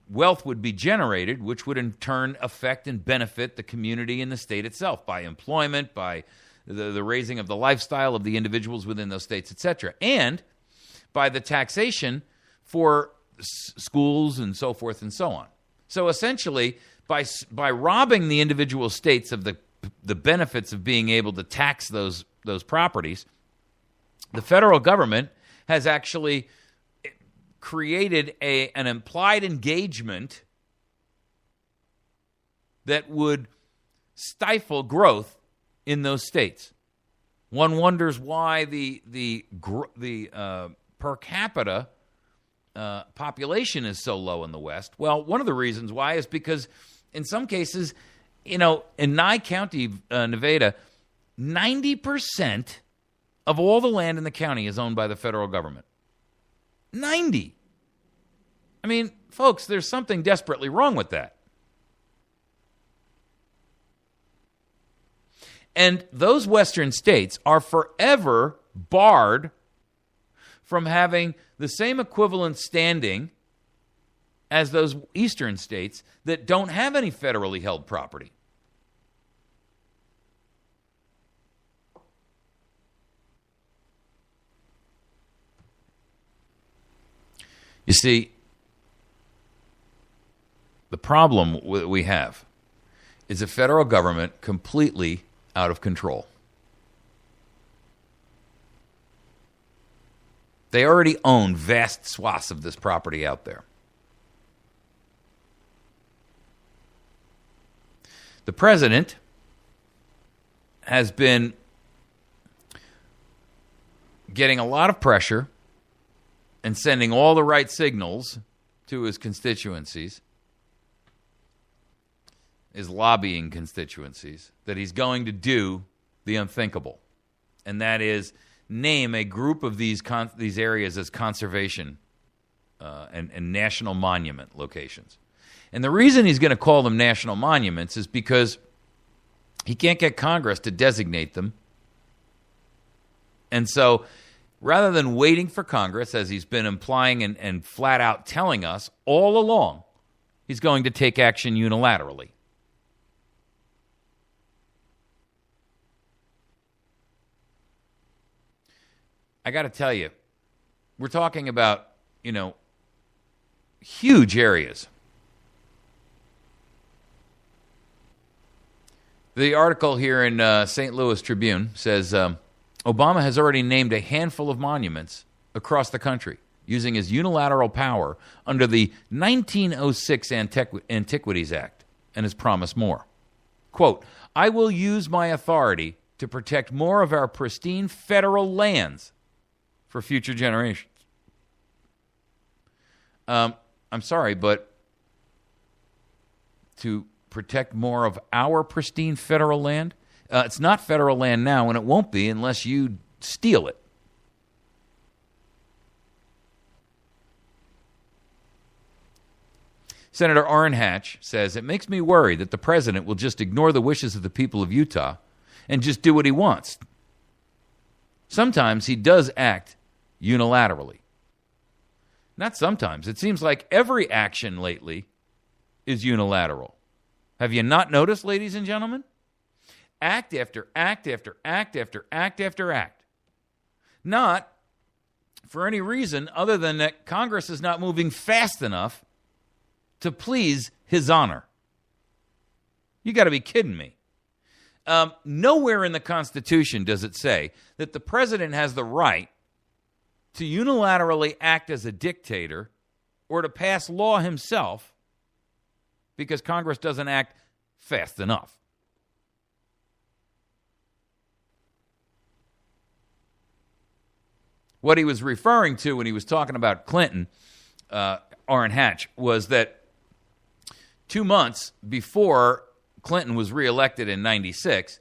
wealth would be generated, which would in turn affect and benefit the community and the state itself by employment, by the raising of the lifestyle of the individuals within those states, etc., and by the taxation for schools and so forth and so on. So essentially, by robbing the individual states of the benefits of being able to tax those properties, the federal government has actually created an implied engagement that would stifle growth in those states. One wonders why the per capita population is so low in the West. Well, one of the reasons why is because in some cases, in Nye County, Nevada, 90% of all the land in the county is owned by the federal government. 90. I mean, folks, there's something desperately wrong with that. And those western states are forever barred from having the same equivalent standing as those eastern states that don't have any federally held property. You see, the problem we have is a federal government completely out of control. They already own vast swaths of this property out there. The president has been getting a lot of pressure and sending all the right signals to his constituencies, his lobbying constituencies, that he's going to do the unthinkable, and that is name a group of these areas as conservation and national monument locations. And the reason he's going to call them national monuments is because he can't get Congress to designate them. And so rather than waiting for Congress, as he's been implying and flat out telling us all along, he's going to take action unilaterally. I got to tell you, we're talking about, huge areas. The article here in St. Louis Tribune says Obama has already named a handful of monuments across the country using his unilateral power under the 1906 Antiquities Act and has promised more. Quote, I will use my authority to protect more of our pristine federal lands for future generations. I'm sorry, but to protect more of our pristine federal land? It's not federal land now, and it won't be unless you steal it. Senator Orrin Hatch says, it makes me worry that the president will just ignore the wishes of the people of Utah and just do what he wants. Sometimes he does act unilaterally. Not sometimes. It seems like every action lately is unilateral. Have you not noticed, ladies and gentlemen? Act after act after act after act after act. Not for any reason other than that Congress is not moving fast enough to please his honor. You got to be kidding me. Nowhere in the Constitution does it say that the president has the right to unilaterally act as a dictator or to pass law himself because Congress doesn't act fast enough. What he was referring to when he was talking about Clinton, Orrin Hatch, was that 2 months before Clinton was reelected in '96,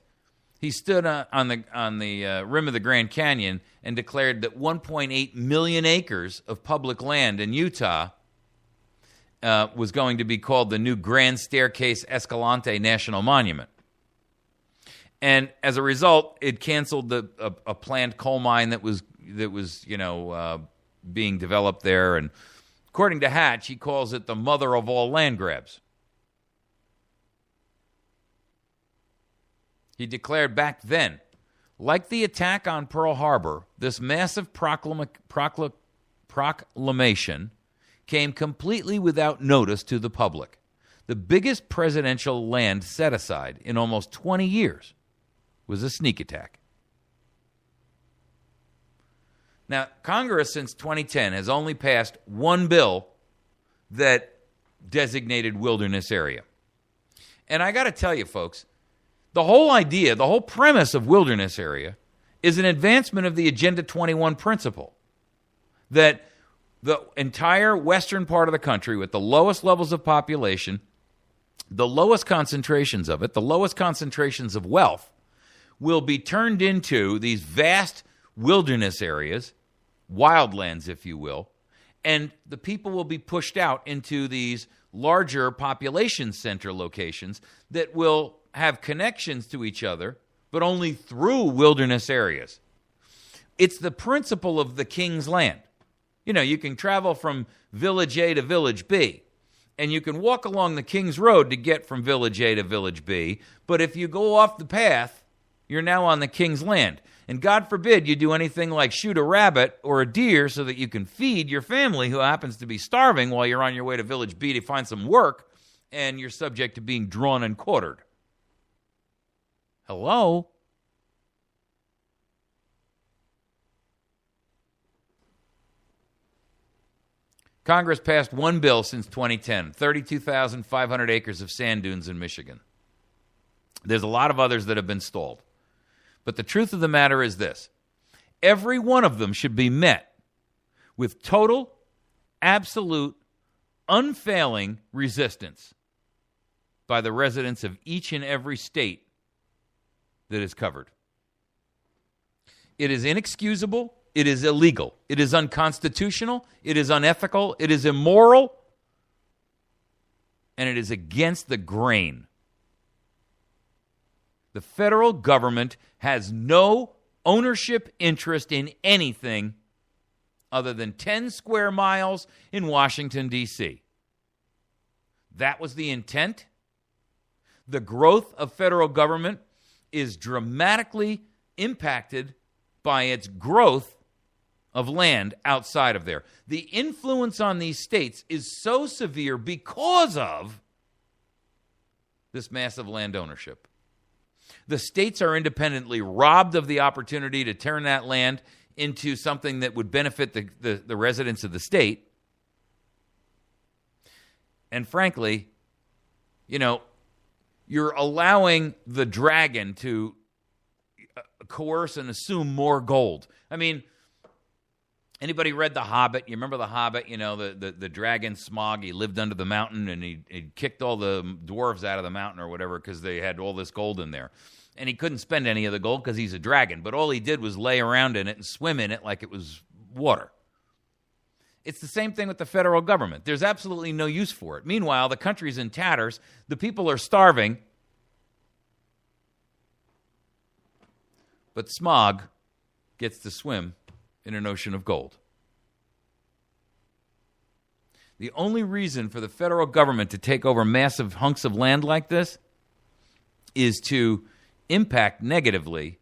he stood on the rim of the Grand Canyon and declared that 1.8 million acres of public land in Utah was going to be called the new Grand Staircase Escalante National Monument. And as a result, it canceled a planned coal mine that was being developed there. And according to Hatch, he calls it the mother of all land grabs. He declared back then, like the attack on Pearl Harbor, this massive proclamation came completely without notice to the public. The biggest presidential land set-aside in almost 20 years was a sneak attack. Now, Congress since 2010 has only passed one bill that designated wilderness area. And I got to tell you, folks, the whole idea, the whole premise of wilderness area is an advancement of the Agenda 21 principle that the entire western part of the country with the lowest levels of population, the lowest concentrations of it, the lowest concentrations of wealth, will be turned into these vast wilderness areas, wildlands, if you will, and the people will be pushed out into these larger population center locations that will have connections to each other, but only through wilderness areas. It's the principle of the king's land. You know, you can travel from village A to village B, and you can walk along the king's road to get from village A to village B, but if you go off the path, you're now on the king's land. And God forbid you do anything like shoot a rabbit or a deer so that you can feed your family who happens to be starving while you're on your way to Village B to find some work, and you're subject to being drawn and quartered. Hello? Congress passed one bill since 2010, 32,500 acres of sand dunes in Michigan. There's a lot of others that have been stalled. But the truth of the matter is this. Every one of them should be met with total, absolute, unfailing resistance by the residents of each and every state that is covered. It is inexcusable. It is illegal. It is unconstitutional. It is unethical. It is immoral. And it is against the grain. The federal government has no ownership interest in anything other than 10 square miles in Washington, D.C. That was the intent. The growth of federal government is dramatically impacted by its growth of land outside of there. The influence on these states is so severe because of this massive land ownership. The states are independently robbed of the opportunity to turn that land into something that would benefit the residents of the state. And frankly, you're allowing the dragon to coerce and assume more gold. I mean, anybody read The Hobbit? You remember The Hobbit? The dragon Smaug, he lived under the mountain and he kicked all the dwarves out of the mountain or whatever because they had all this gold in there. And he couldn't spend any of the gold because he's a dragon. But all he did was lay around in it and swim in it like it was water. It's the same thing with the federal government. There's absolutely no use for it. Meanwhile, the country's in tatters. The people are starving. But Smaug gets to swim in an ocean of gold. The only reason for the federal government to take over massive hunks of land like this is to impact negatively,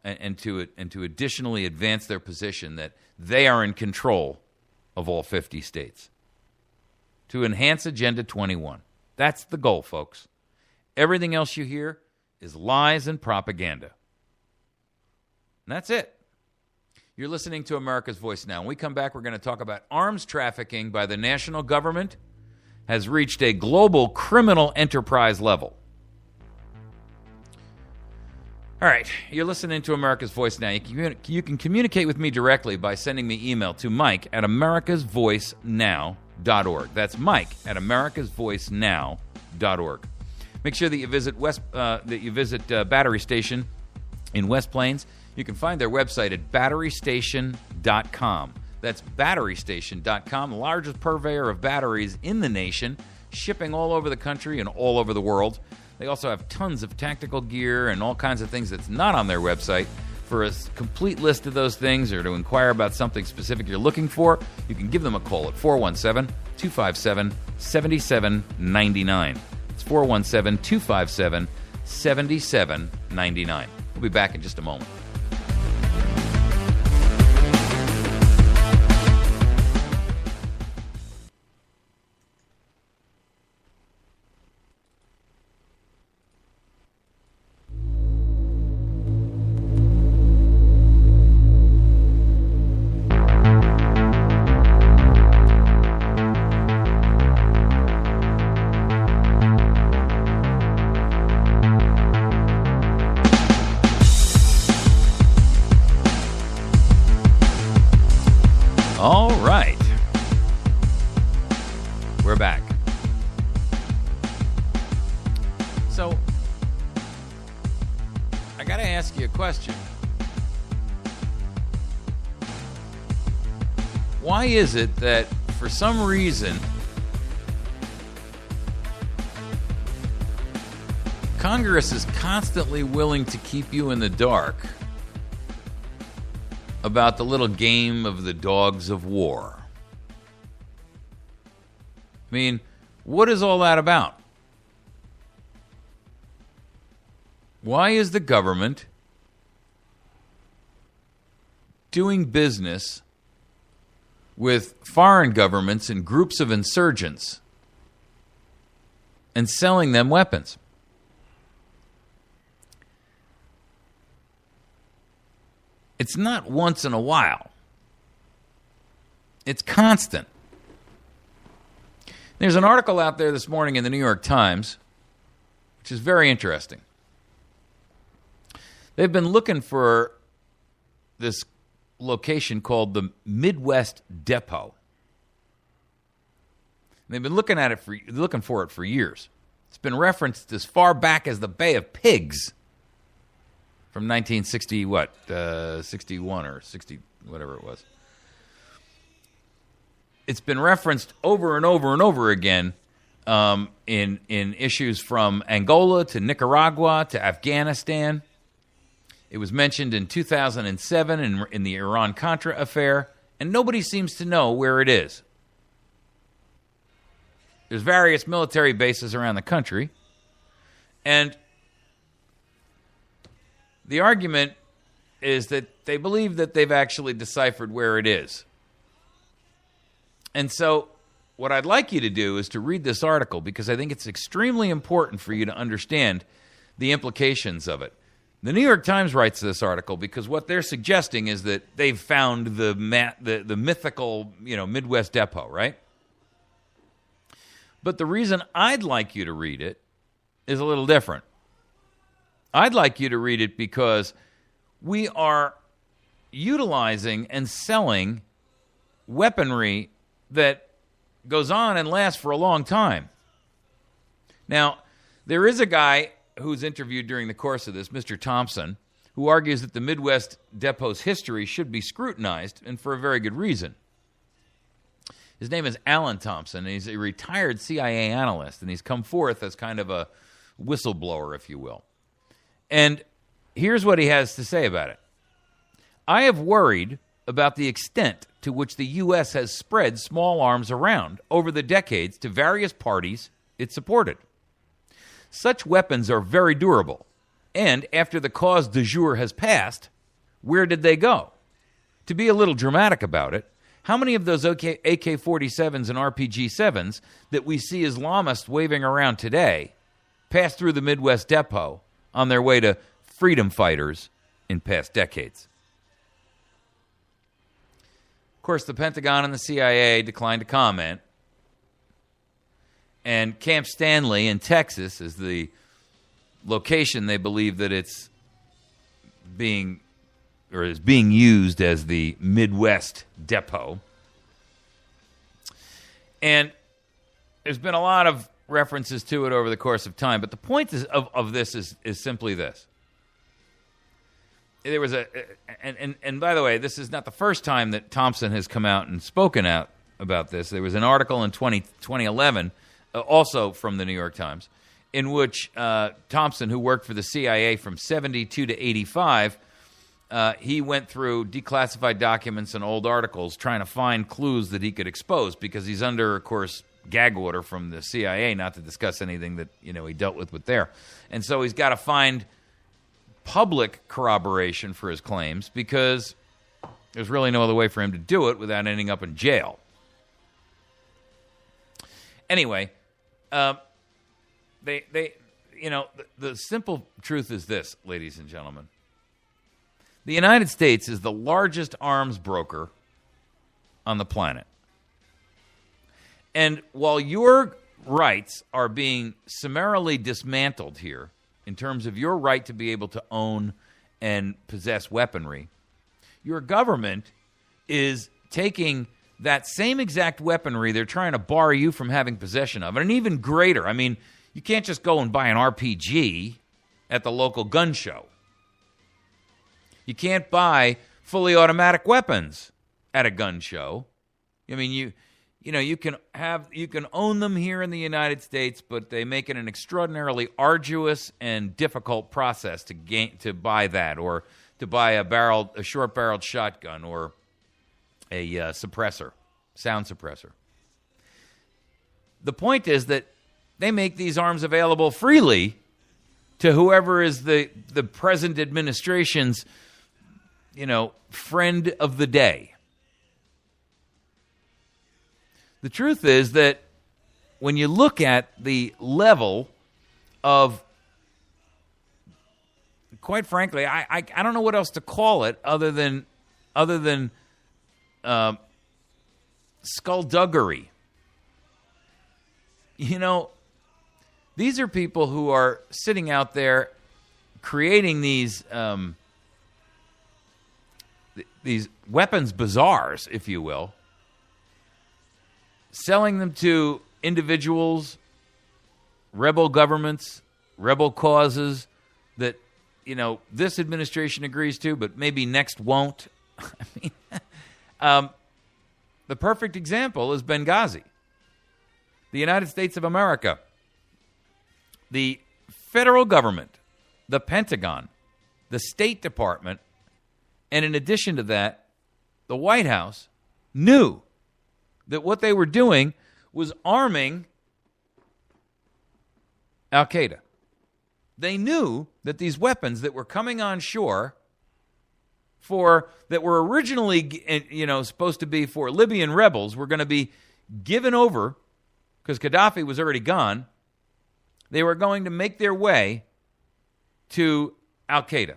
and to additionally advance their position that they are in control of all 50 states. To enhance Agenda 21. That's the goal, folks. Everything else you hear is lies and propaganda. And that's it. You're listening to America's Voice Now. When we come back, we're going to talk about arms trafficking by the national government has reached a global criminal enterprise level. All right, you're listening to America's Voice Now. You can communicate with me directly by sending me email to mike@americasvoicenow.org. That's mike@americasvoicenow.org. Make sure that you visit Battery Station in West Plains. You can find their website at batterystation.com. That's batterystation.com, the largest purveyor of batteries in the nation, shipping all over the country and all over the world. They also have tons of tactical gear and all kinds of things that's not on their website. For a complete list of those things or to inquire about something specific you're looking for, you can give them a call at 417-257-7799. It's 417-257-7799. We'll be back in just a moment. All right. We're back. So, I got to ask you a question. Why is it that, for some reason, Congress is constantly willing to keep you in the dark about the little game of the dogs of war? I mean, what is all that about? Why is the government doing business with foreign governments and groups of insurgents and selling them weapons? It's not once in a while. It's constant. There's an article out there this morning in the New York Times, which is very interesting. They've been looking for this location called the Midwest Depot. They've been looking for it for years. It's been referenced as far back as the Bay of Pigs from 1960, 61 or 60, whatever it was. It's been referenced over and over and over again in issues from Angola to Nicaragua to Afghanistan. It was mentioned in 2007 in the Iran-Contra affair, and nobody seems to know where it is. There's various military bases around the country, and the argument is that they believe that they've actually deciphered where it is. And so what I'd like you to do is to read this article, because I think it's extremely important for you to understand the implications of it. The New York Times writes this article because what they're suggesting is that they've found the mythical, Midwest Depot, right? But the reason I'd like you to read it is a little different. I'd like you to read it because we are utilizing and selling weaponry that goes on and lasts for a long time. Now, there is a guy who's interviewed during the course of this, Mr. Thompson, who argues that the Midwest Depot's history should be scrutinized, and for a very good reason. His name is Alan Thompson, and he's a retired CIA analyst, and he's come forth as kind of a whistleblower, if you will. And here's what he has to say about it. I have worried about the extent to which the U.S. has spread small arms around over the decades to various parties it supported. Such weapons are very durable, and after the cause du jour has passed, where did they go? To be a little dramatic about it, how many of those AK-47s and RPG-7s that we see Islamists waving around today passed through the Midwest Depot on their way to freedom fighters in past decades? Of course, the Pentagon and the CIA declined to comment. And Camp Stanley in Texas is the location they believe that it's being used as the Midwest Depot. And there's been a lot of references to it over the course of time, but the point of this is simply this. There was and by the way, this is not the first time that Thompson has come out and spoken out about this. There was an article in 2011, also from the New York Times, in which Thompson, who worked for the CIA from 72 to 85, he went through declassified documents and old articles trying to find clues that he could expose, because he's under, of course, gag order from the CIA not to discuss anything that he dealt with there. And so he's got to find public corroboration for his claims, because there's really no other way for him to do it without ending up in jail. Anyway, the simple truth is this, ladies and gentlemen. The United States is the largest arms broker on the planet. And while your rights are being summarily dismantled here, in terms of your right to be able to own and possess weaponry, your government is taking that same exact weaponry they're trying to bar you from having possession of, and even greater. I mean, you can't just go and buy an RPG at the local gun show. You can't buy fully automatic weapons at a gun show. I mean, you can own them here in the United States, but they make it an extraordinarily arduous and difficult process to buy that, or to buy a short-barreled shotgun, or a sound suppressor. The point is that they make these arms available freely to whoever is the present administration's, friend of the day. The truth is that when you look at the level of, quite frankly, I don't know what else to call it other than skullduggery. These are people who are sitting out there creating these weapons bazaars, if you will, selling them to individuals, rebel governments, rebel causes that, this administration agrees to, but maybe next won't. The perfect example is Benghazi. The United States of America, the federal government, the Pentagon, the State Department, and in addition to that, the White House knew that what they were doing was arming Al-Qaeda. They knew that these weapons that were coming on shore that were originally, supposed to be for Libyan rebels were going to be given over because Gaddafi was already gone. They were going to make their way to Al-Qaeda.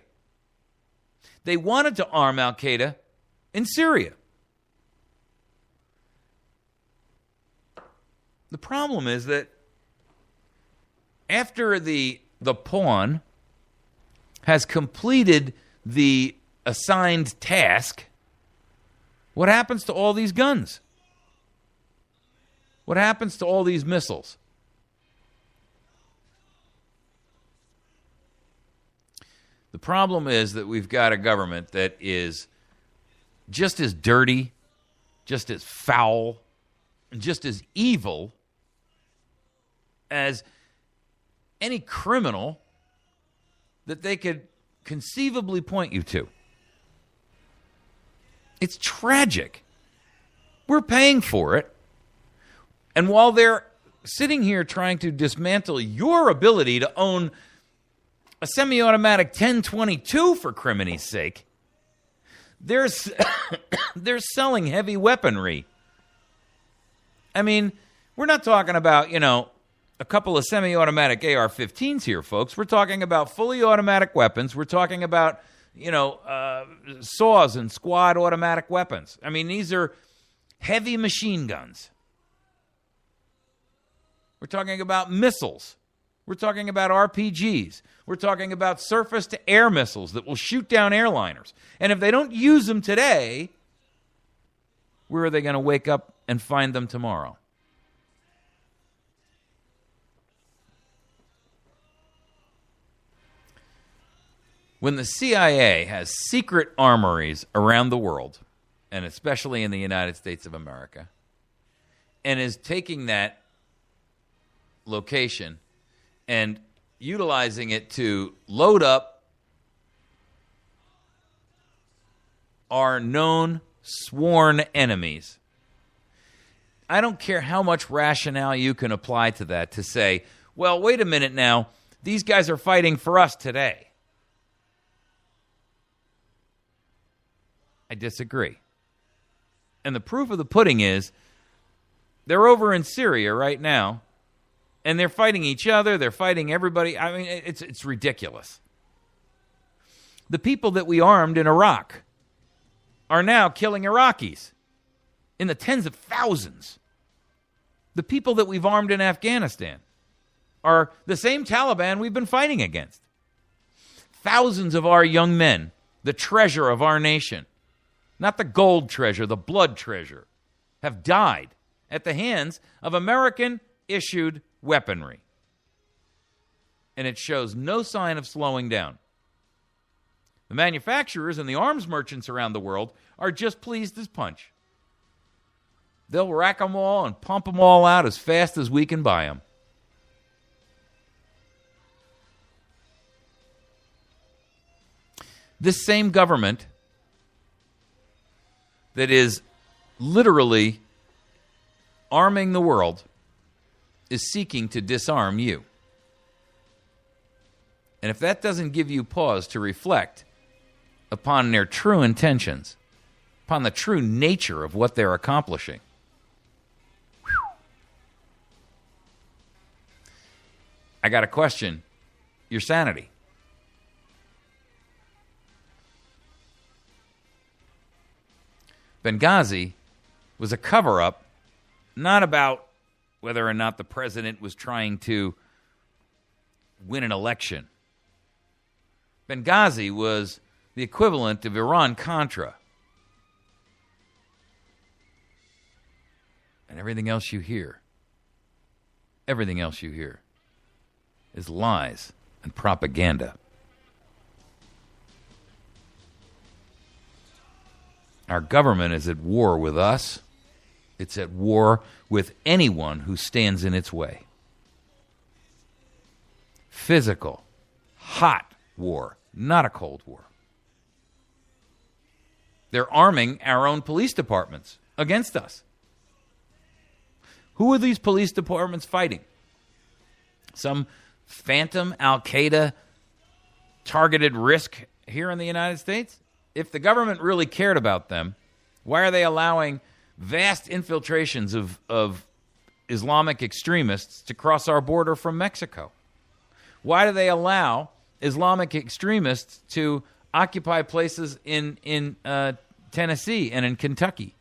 They wanted to arm Al-Qaeda in Syria. The problem is that after the pawn has completed the assigned task, what happens to all these guns? What happens to all these missiles? The problem is that we've got a government that is just as dirty, just as foul, and just as evil as any criminal that they could conceivably point you to. It's tragic. We're paying for it. And while they're sitting here trying to dismantle your ability to own a semi-automatic 1022, for crimini's sake, they're selling heavy weaponry. I mean, we're not talking about, a couple of semi-automatic AR-15s here, folks. We're talking about fully automatic weapons. We're talking about, saws and squad automatic weapons. I mean, these are heavy machine guns. We're talking about missiles. We're talking about RPGs. We're talking about surface-to-air missiles that will shoot down airliners. And if they don't use them today, where are they going to wake up and find them tomorrow? When the CIA has secret armories around the world, and especially in the United States of America, and is taking that location and utilizing it to load up our known sworn enemies, I don't care how much rationale you can apply to that to say, well, wait a minute now, these guys are fighting for us today. I disagree. And the proof of the pudding is they're over in Syria right now, and they're fighting each other. They're fighting everybody. I mean, it's ridiculous. The people that we armed in Iraq are now killing Iraqis in the tens of thousands. The people that we've armed in Afghanistan are the same Taliban we've been fighting against. Thousands of our young men, the treasure of our nation, not the gold treasure, the blood treasure, have died at the hands of American-issued weaponry. And it shows no sign of slowing down. The manufacturers and the arms merchants around the world are just pleased as punch. They'll rack them all and pump them all out as fast as we can buy them. This same government that is literally arming the world is seeking to disarm you. And if that doesn't give you pause to reflect upon their true intentions, upon the true nature of what they're accomplishing, I got to question your sanity. Benghazi was a cover-up, not about whether or not the president was trying to win an election. Benghazi was the equivalent of Iran-Contra. And everything else you hear is lies and propaganda. Our government is at war with us. It's at war with anyone who stands in its way. Physical, hot war, not a cold war. They're arming our own police departments against us. Who are these police departments fighting? Some phantom Al-Qaeda targeted risk here in the United States? If the government really cared about them, why are they allowing vast infiltrations of Islamic extremists to cross our border from Mexico? Why do they allow Islamic extremists to occupy places in Tennessee and in Kentucky?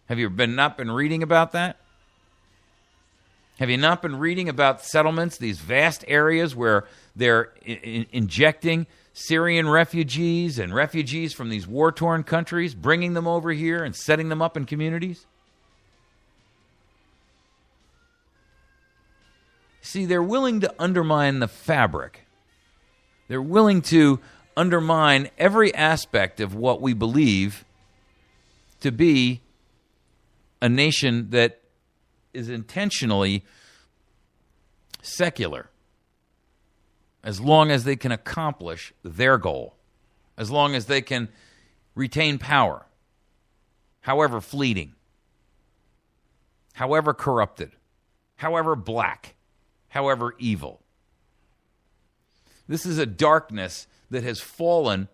Have you not been reading about that? Have you not been reading about settlements, these vast areas where they're injecting Syrian refugees and refugees from these war-torn countries, bringing them over here and setting them up in communities? See, they're willing to undermine the fabric. They're willing to undermine every aspect of what we believe to be a nation that is intentionally secular, as long as they can accomplish their goal, as long as they can retain power, however fleeting, however corrupted, however black, however evil. This is a darkness that has fallen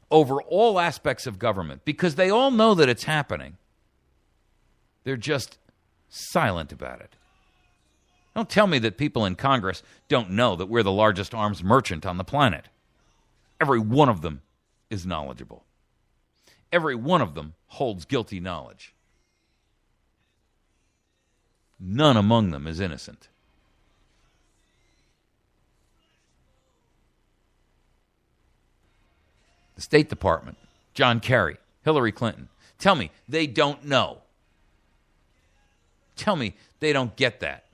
over all aspects of government because they all know that it's happening. They're just silent about it. Don't tell me that people in Congress don't know that we're the largest arms merchant on the planet. Every one of them is knowledgeable. Every one of them holds guilty knowledge. None among them is innocent. The State Department, John Kerry, Hillary Clinton. Tell me they don't know. Tell me they don't get that.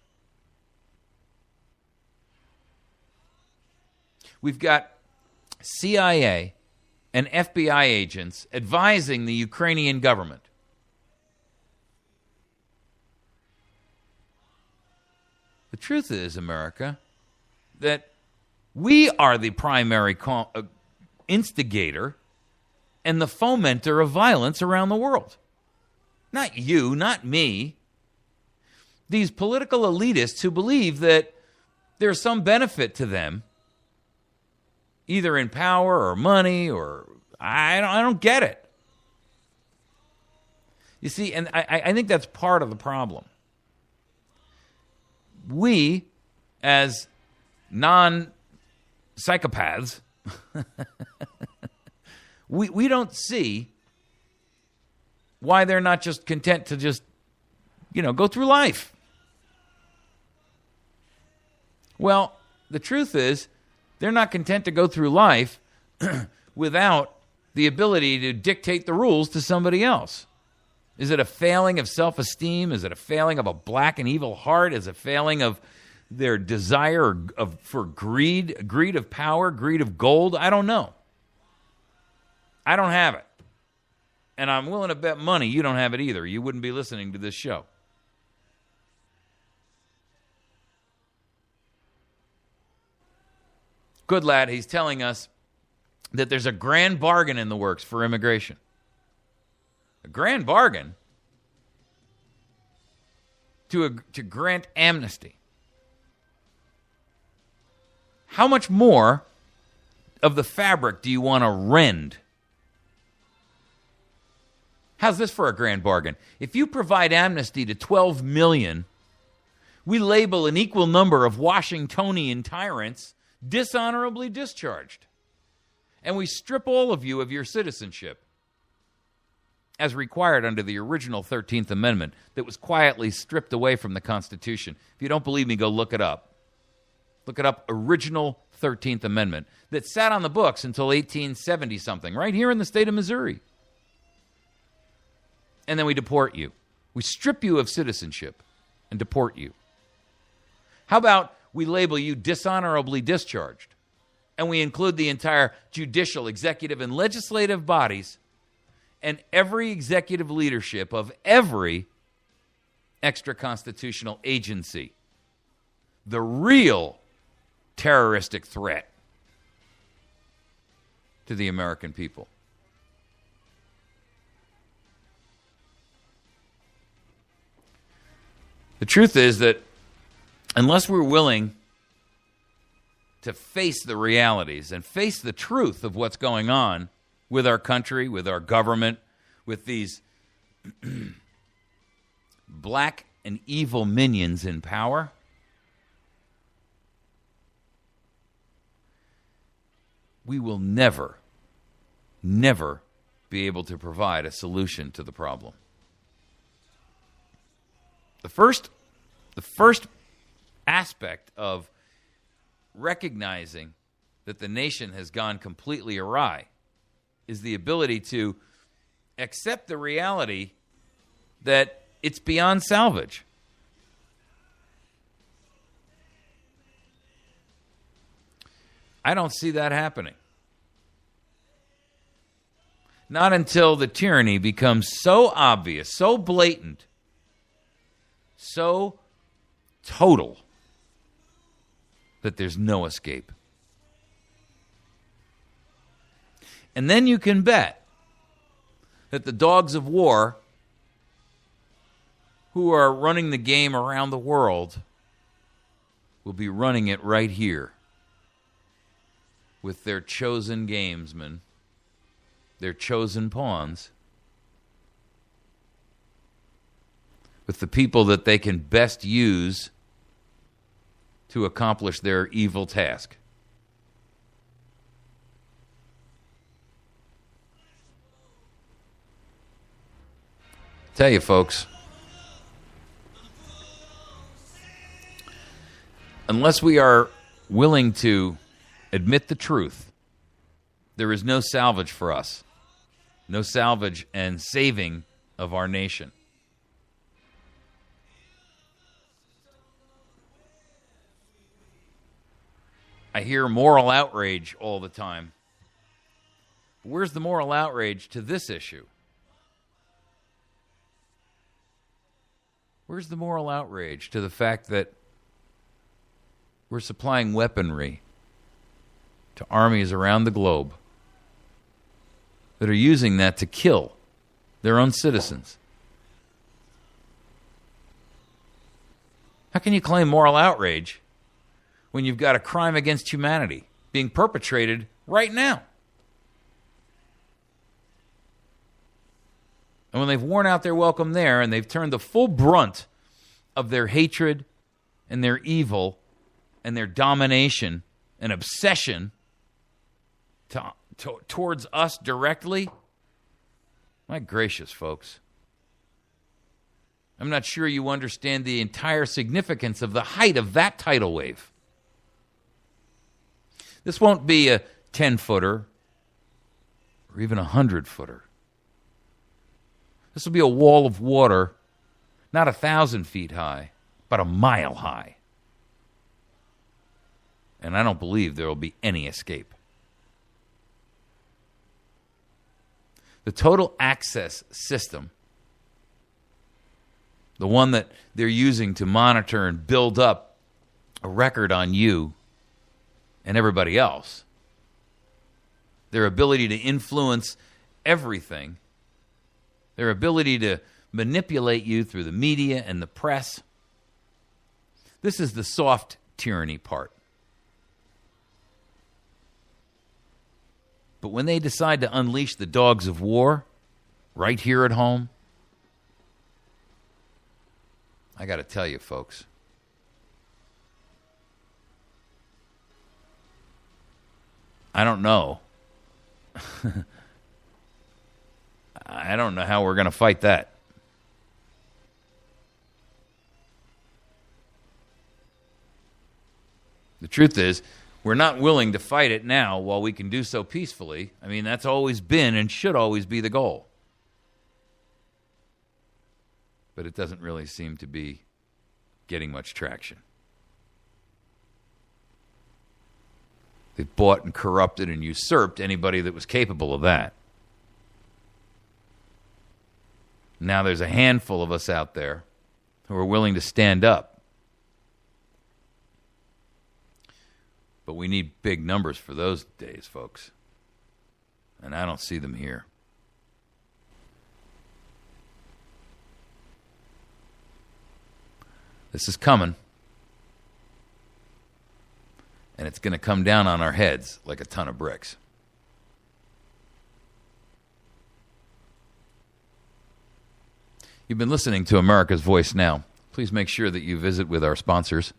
We've got CIA and FBI agents advising the Ukrainian government. The truth is, America, that we are the primary instigator and the fomenter of violence around the world. Not you, not me. These political elitists who believe that there's some benefit to them, either in power or money, or I don't get it. You see, and I think that's part of the problem. We, as non-psychopaths, we don't see why they're not just content to just, go through life. Well, the truth is, they're not content to go through life without the ability to dictate the rules to somebody else. Is it a failing of self-esteem? Is it a failing of a black and evil heart? Is it a failing of their desire for greed of power, greed of gold? I don't know. I don't have it. And I'm willing to bet money you don't have it either. You wouldn't be listening to this show. Good lad, he's telling us that there's a grand bargain in the works for immigration. A grand bargain to grant amnesty. How much more of the fabric do you want to rend? How's this for a grand bargain? If you provide amnesty to 12 million, we label an equal number of Washingtonian tyrants dishonorably discharged. And we strip all of you of your citizenship, as required under the original 13th Amendment that was quietly stripped away from the Constitution. If you don't believe me, go look it up. Look it up, original 13th Amendment that sat on the books until 1870-something, right here in the state of Missouri. And then we deport you. We strip you of citizenship and deport you. How about we label you dishonorably discharged, and we include the entire judicial, executive, and legislative bodies and every executive leadership of every extra-constitutional agency, the real terroristic threat to the American people. The truth is that unless we're willing to face the realities and face the truth of what's going on with our country, with our government, with these black and evil minions in power, we will never, never be able to provide a solution to the problem. The first aspect of recognizing that the nation has gone completely awry is the ability to accept the reality that it's beyond salvage. I don't see that happening. Not until the tyranny becomes so obvious, so blatant, so total that there's no escape. And then you can bet that the dogs of war who are running the game around the world will be running it right here with their chosen gamesmen, their chosen pawns, with the people that they can best use to accomplish their evil task. Tell you, folks, unless we are willing to admit the truth, there is no salvage for us, no salvage and saving of our nation. I hear moral outrage all the time. Where's the moral outrage to this issue? Where's the moral outrage to the fact that we're supplying weaponry to armies around the globe that are using that to kill their own citizens? How can you claim moral outrage when you've got a crime against humanity being perpetrated right now? And when they've worn out their welcome there and they've turned the full brunt of their hatred and their evil and their domination and obsession towards us directly, my gracious, folks, I'm not sure you understand the entire significance of the height of that tidal wave. This won't be a 10-footer or even a 100-footer. This will be a wall of water, not 1,000 feet high, but a mile high. And I don't believe there will be any escape. The total access system, the one that they're using to monitor and build up a record on you and everybody else, their ability to influence everything, their ability to manipulate you through the media and the press. This is the soft tyranny part. But when they decide to unleash the dogs of war right here at home, I got to tell you, folks, I don't know. I don't know how we're going to fight that. The truth is, we're not willing to fight it now while we can do so peacefully. I mean, that's always been and should always be the goal. But it doesn't really seem to be getting much traction. They've bought and corrupted and usurped anybody that was capable of that. Now there's a handful of us out there who are willing to stand up. But we need big numbers for those days, folks. And I don't see them here. This is coming. And it's going to come down on our heads like a ton of bricks. You've been listening to America's Voice Now. Please make sure that you visit with our sponsors.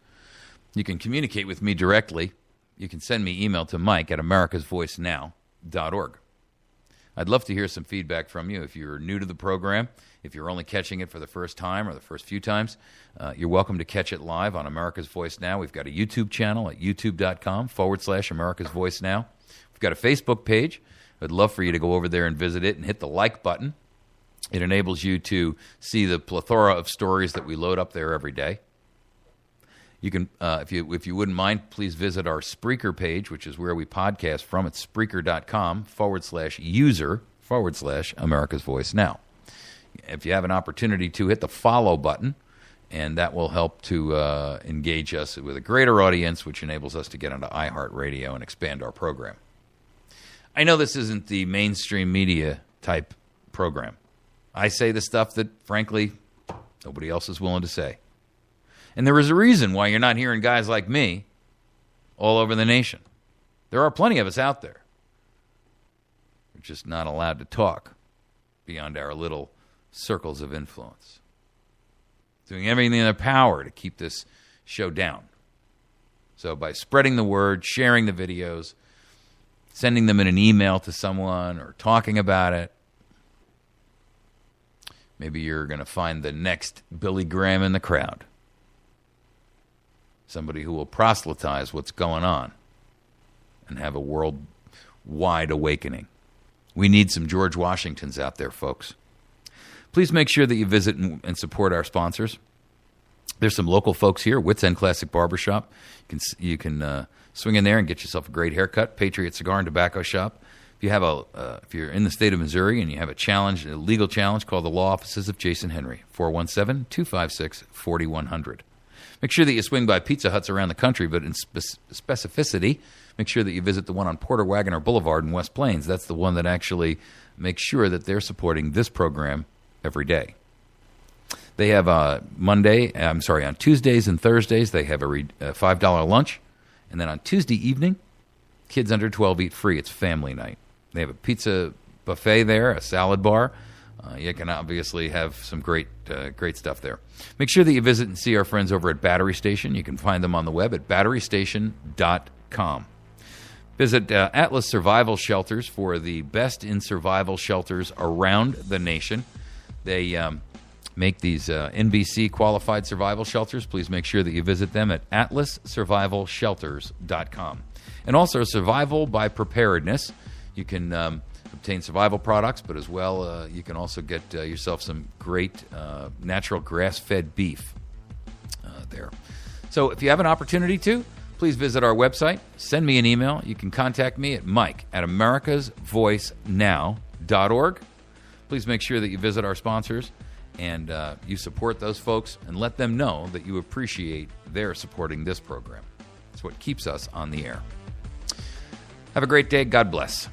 You can communicate with me directly. You can send me email to mike@americasvoicenow.org. I'd love to hear some feedback from you. If you're new to the program, if you're only catching it for the first time or the first few times, you're welcome to catch it live on America's Voice Now. We've got a YouTube channel at youtube.com/America's Voice Now. We've got a Facebook page. I'd love for you to go over there and visit it and hit the like button. It enables you to see the plethora of stories that we load up there every day. You can, if you wouldn't mind, please visit our Spreaker page, which is where we podcast from. It's Spreaker.com/user/America's Voice Now. If you have an opportunity to, hit the follow button, and that will help to engage us with a greater audience, which enables us to get onto iHeartRadio and expand our program. I know this isn't the mainstream media type program. I say the stuff that, frankly, nobody else is willing to say. And there is a reason why you're not hearing guys like me all over the nation. There are plenty of us out there. We're just not allowed to talk beyond our little circles of influence. Doing everything in their power to keep this show down. So by spreading the word, sharing the videos, sending them in an email to someone or talking about it, maybe you're going to find the next Billy Graham in the crowd. Somebody who will proselytize what's going on and have a worldwide awakening. We need some George Washingtons out there, folks. Please make sure that you visit and support our sponsors. There's some local folks here, Wits End Classic Barbershop. You can swing in there and get yourself a great haircut. Patriot Cigar and Tobacco Shop. If you have if you're in the state of Missouri and you have a challenge, a legal challenge, call the law offices of Jason Henry, 417-256-4100. Make sure that you swing by Pizza Huts around the country, but in specificity, make sure that you visit the one on Porter Wagoner Boulevard in West Plains. That's the one that actually makes sure that they're supporting this program every day. They have on Tuesdays and Thursdays, they have a $5 lunch. And then on Tuesday evening, kids under 12 eat free. It's family night. They have a pizza buffet there, a salad bar. You can obviously have some great stuff there. Make sure that you visit and see our friends over at Battery Station. You can find them on the web at batterystation.com. Visit Atlas Survival Shelters for the best in survival shelters around the nation. They make these NBC qualified survival shelters. Please make sure that you visit them at atlassurvivalshelters.com. And also Survival by Preparedness. You can obtain survival products, but as well, you can also get yourself some great natural grass-fed beef there. So if you have an opportunity to, please visit our website. Send me an email. You can contact me at mike@americasvoicenow.org. Please make sure that you visit our sponsors and you support those folks and let them know that you appreciate their supporting this program. It's what keeps us on the air. Have a great day. God bless.